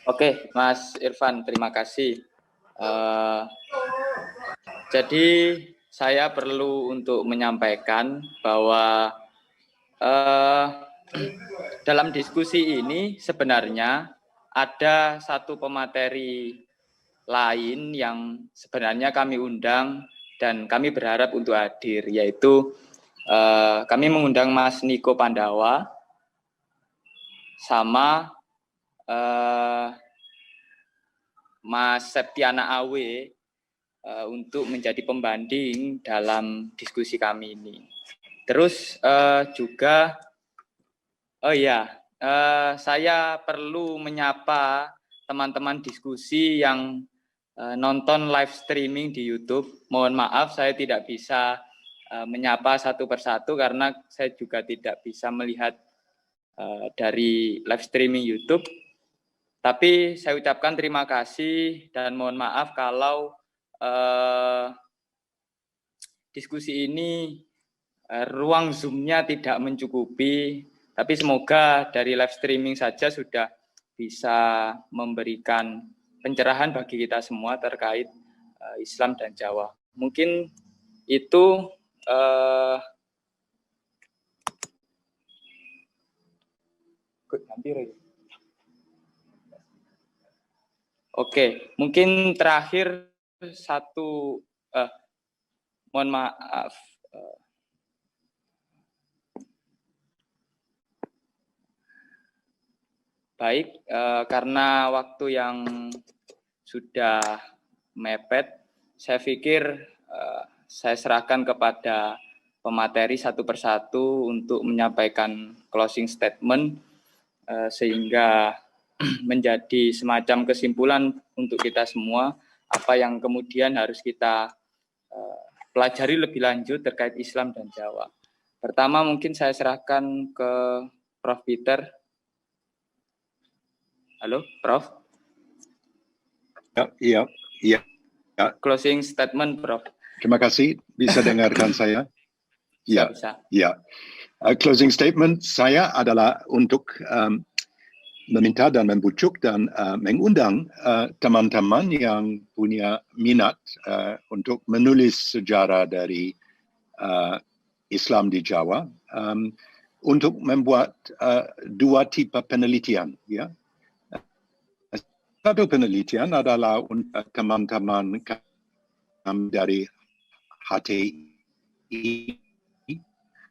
Oke, Mas Irfan, terima kasih. Jadi saya perlu untuk menyampaikan bahwa dalam diskusi ini sebenarnya ada satu pemateri lain yang sebenarnya kami undang dan kami berharap untuk hadir, yaitu kami mengundang Mas Niko Pandawa sama Mas Septiana Awe untuk menjadi pembanding dalam diskusi kami ini. Terus juga, saya perlu menyapa teman-teman diskusi yang nonton live streaming di YouTube. Mohon maaf saya tidak bisa menyapa satu persatu karena saya juga tidak bisa melihat dari live streaming YouTube. Tapi saya ucapkan terima kasih dan mohon maaf kalau diskusi ini ruang Zoom-nya tidak mencukupi. Tapi semoga dari live streaming saja sudah bisa memberikan pencerahan bagi kita semua terkait Islam dan Jawa. Mungkin itu Oke, mungkin terakhir satu mohon maaf. Baik, karena waktu yang sudah mepet, saya pikir saya serahkan kepada pemateri satu persatu untuk menyampaikan closing statement sehingga menjadi semacam kesimpulan untuk kita semua apa yang kemudian harus kita pelajari lebih lanjut terkait Islam dan Jawa. Pertama mungkin saya serahkan ke Prof. Peter. Halo, Prof. Iya. Closing statement, Prof. Terima kasih. Bisa dengarkan saya? Ya. Closing statement saya adalah untuk meminta dan membujuk dan mengundang teman-teman yang punya minat untuk menulis sejarah dari Islam di Jawa untuk membuat dua tipe penelitian, ya. Satu penelitian adalah untuk teman-teman dari HTI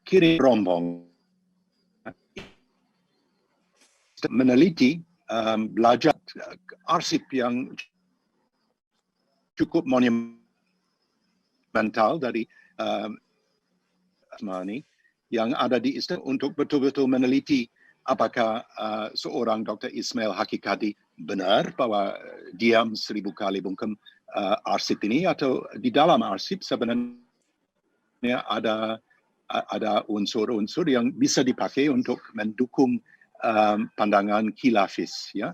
kirim rombong meneliti belajar arsip yang cukup monumental dari Asmani yang ada di Islam untuk betul-betul meneliti apakah seorang Dr. Ismail Hakikati benar bahwa diam 1000 kali bungkam arsip ini, atau di dalam arsip sebenarnya ada ada unsur-unsur yang bisa dipakai untuk mendukung pandangan khilafis, ya.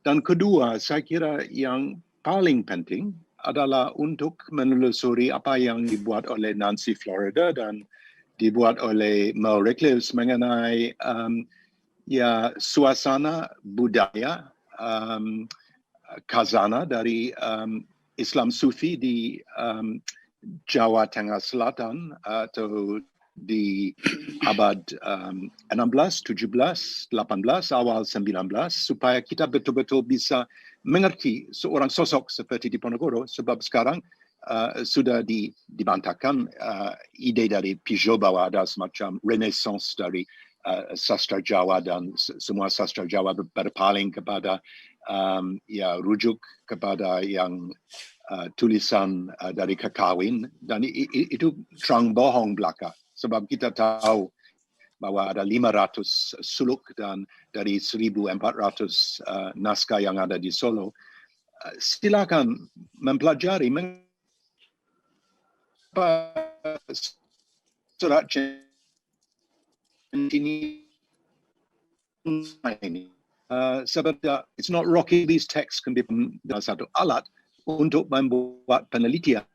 Dan kedua, saya kira yang paling penting adalah untuk menelusuri apa yang dibuat oleh Nancy Florida dan dibuat oleh Mel Recluse mengenai ya suasana budaya khazanah dari Islam Sufi di Jawa Tengah Selatan atau di abad 16, 17, 18, awal 19, supaya kita betul-betul bisa mengerti seorang sosok seperti Diponegoro, sebab sekarang sudah dibantahkan ide dari Peugeot bahwa ada semacam renaissance dari sastra Jawa, dan semua sastra Jawa berpaling kepada ya rujuk kepada yang tulisan dari Kakawin, dan itu terang bohong belaka. Sebab kita tahu bahwa ada 500 suluk dan dari 1.400 naskah yang ada di Solo. Silakan mempelajari surat ini. Sebab it's not rocky, these texts can be satu alat untuk membuat penelitian.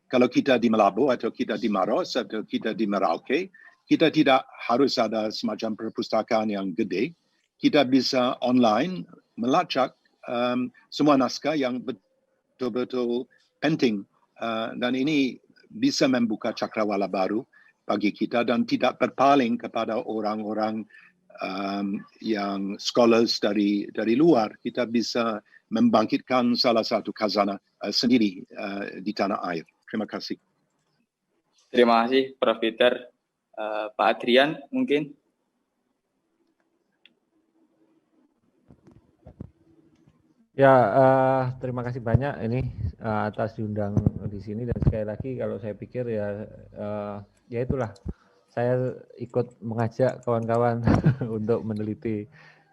Kalau kita di Malabo atau kita di Maros atau kita di Merauke, kita tidak harus ada semacam perpustakaan yang gede. Kita bisa online melacak semua naskah yang betul-betul penting, dan ini bisa membuka cakrawala baru bagi kita dan tidak berpaling kepada orang-orang yang scholars dari luar. Kita bisa membangkitkan salah satu khazanah sendiri di tanah air. Terima kasih. Terima kasih, Prof. Peter. Pak Adrian, mungkin. Ya, terima kasih banyak ini atas diundang di sini, dan sekali lagi kalau saya pikir ya itulah, saya ikut mengajak kawan-kawan untuk meneliti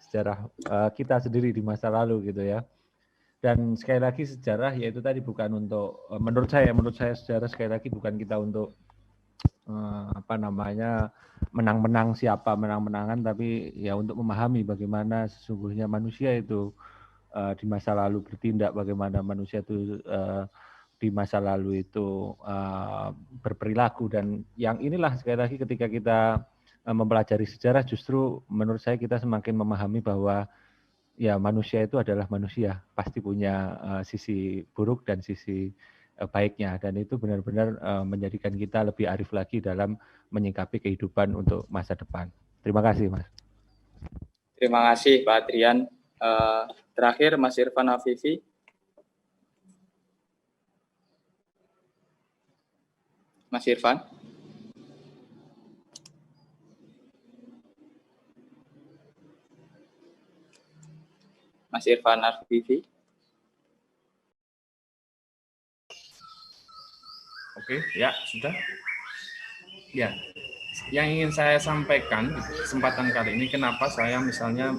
sejarah kita sendiri di masa lalu gitu ya. Dan sekali lagi sejarah yaitu tadi bukan untuk menurut saya sejarah sekali lagi bukan kita untuk menang-menang siapa menang-menangan, tapi ya untuk memahami bagaimana sesungguhnya manusia itu di masa lalu bertindak, bagaimana manusia itu di masa lalu itu berperilaku. Dan yang inilah sekali lagi ketika kita mempelajari sejarah, justru menurut saya kita semakin memahami bahwa ya manusia itu adalah manusia, pasti punya sisi buruk dan sisi baiknya, dan itu benar-benar menjadikan kita lebih arif lagi dalam menyikapi kehidupan untuk masa depan. Terima kasih, Mas. Terima kasih, Pak Adrian. Terakhir, Mas Irfan Afifi. Mas Irfan. Mas Irfan Afifi. Oke, ya sudah. Ya, yang ingin saya sampaikan di kesempatan kali ini, kenapa saya misalnya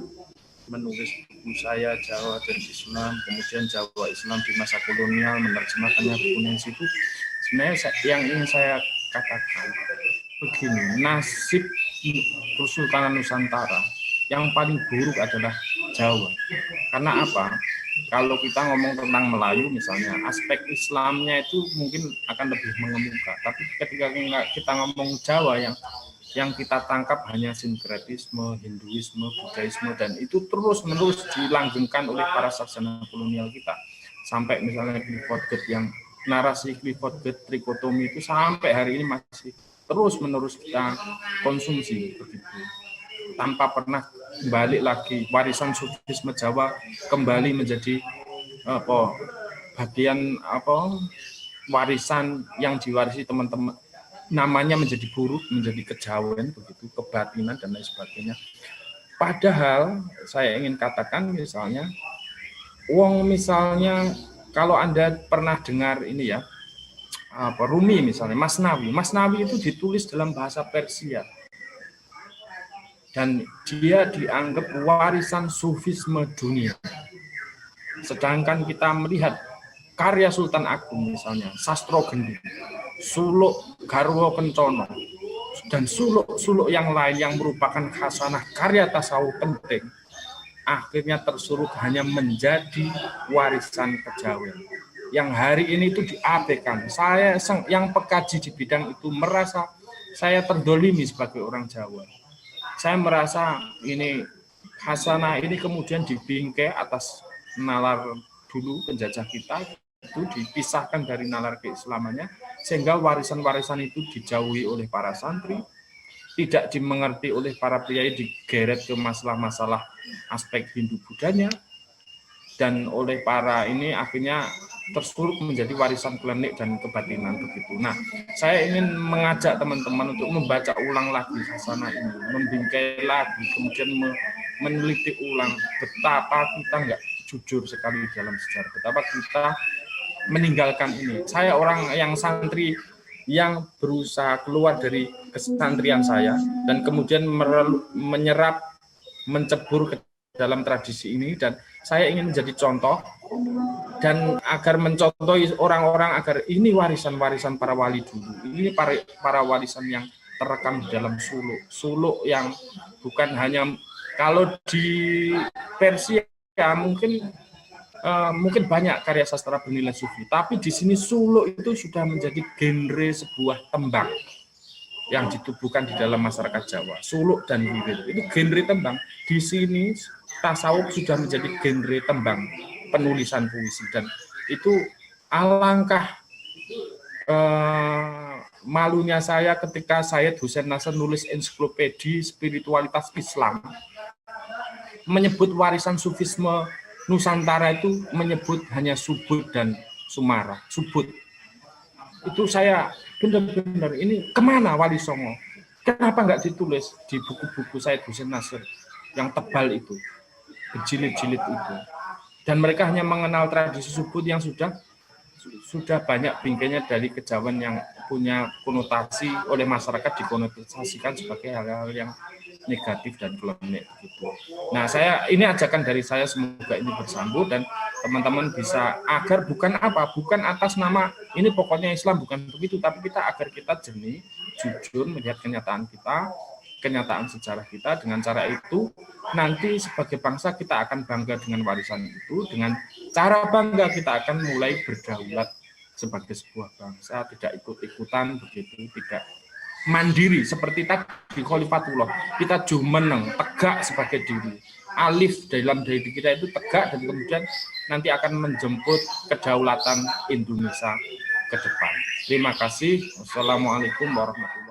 menulis buku saya Jawa dan Islam, kemudian Jawa Islam di masa kolonial, menerjemahkannya buku Nancy, itu sebenarnya yang ingin saya katakan begini, nasib Kesultanan Nusantara yang paling buruk adalah Jawa. Karena apa? Kalau kita ngomong tentang Melayu misalnya, aspek Islamnya itu mungkin akan lebih mengemuka. Tapi ketika kita ngomong Jawa, yang kita tangkap hanya sinkretisme, Hinduisme, Buddhaisme, dan itu terus-menerus dilanggengkan oleh para sarjana kolonial kita. Sampai misalnya Clifford Geertz, yang narasi Clifford Geertz trikotomi itu sampai hari ini masih terus-menerus kita konsumsi begitu. Tanpa pernah kembali lagi warisan sufisme Jawa kembali menjadi bagian warisan yang diwarisi teman-teman, namanya menjadi buruk, menjadi kejawen begitu, kebatinan dan lain sebagainya. Padahal saya ingin katakan misalnya kalau Anda pernah dengar ini ya, Rumi misalnya, Masnawi itu ditulis dalam bahasa Persia. Dan dia dianggap warisan sufisme dunia. Sedangkan kita melihat karya Sultan Agung misalnya, Sastro Gending. Suluk Garwo Kencono, dan suluk-suluk yang lain yang merupakan khasanah karya tasawuf penting, akhirnya tersulut hanya menjadi warisan kejawen yang hari ini itu diabaikan. Saya yang pekaji di bidang itu merasa saya terdolimi sebagai orang Jawa. Saya merasa ini khasanah ini kemudian dibingkai atas nalar dulu penjajah kita, itu dipisahkan dari nalar keislamannya, sehingga warisan-warisan itu dijauhi oleh para santri, tidak dimengerti oleh para priai, digeret ke masalah-masalah aspek Hindu Budanya, dan oleh para ini akhirnya tersulut menjadi warisan klinik dan kebatinan begitu. Nah, saya ingin mengajak teman-teman untuk membaca ulang lagi khasanah ini, membingkai lagi, kemudian meneliti ulang betapa kita nggak jujur sekali dalam sejarah, betapa kita meninggalkan ini. Saya orang yang santri yang berusaha keluar dari kesantrian saya dan kemudian menyerap, mencebur ke dalam tradisi ini, dan saya ingin menjadi contoh dan agar mencontohi orang-orang agar ini warisan-warisan para wali dulu, ini para warisan yang terekam di dalam suluk yang bukan hanya, kalau di Persia mungkin banyak karya sastra bernilai sufi, tapi di sini suluk itu sudah menjadi genre sebuah tembang yang ditubuhkan di dalam masyarakat Jawa. Suluk dan wirid itu genre tembang. Di sini tasawuf sudah menjadi genre tembang, penulisan puisi, dan itu alangkah malunya saya ketika Syed Hussein Nasr nulis ensiklopedi spiritualitas Islam, menyebut warisan sufisme Nusantara itu menyebut hanya Subud dan Sumara. Subud itu saya benar-benar ini kemana Wali Songo? Kenapa nggak ditulis di buku-buku Syed Hussein Nasr yang tebal itu, berjilid-jilid itu? Dan mereka hanya mengenal tradisi Subud yang sudah banyak bingkainya dari kejawen yang punya konotasi oleh masyarakat, dikonotasikan sebagai hal-hal yang negatif dan klinik gitu. Nah, ini ajakan dari saya, semoga ini bersambut dan teman-teman bisa agar bukan atas nama ini pokoknya Islam, bukan begitu, tapi agar kita jernih, jujur melihat kenyataan kita, kenyataan sejarah kita. Dengan cara itu nanti sebagai bangsa kita akan bangga dengan warisan itu. Dengan cara bangga kita akan mulai berdaulat sebagai sebuah bangsa, tidak ikut-ikutan begitu, tidak mandiri seperti tadi Khalifatullah. Kita jumeneng, tegak sebagai diri. Alif dalam diri kita itu tegak, dan kemudian nanti akan menjemput kedaulatan Indonesia ke depan. Terima kasih. Wassalamualaikum warahmatullahi wabarakatuh.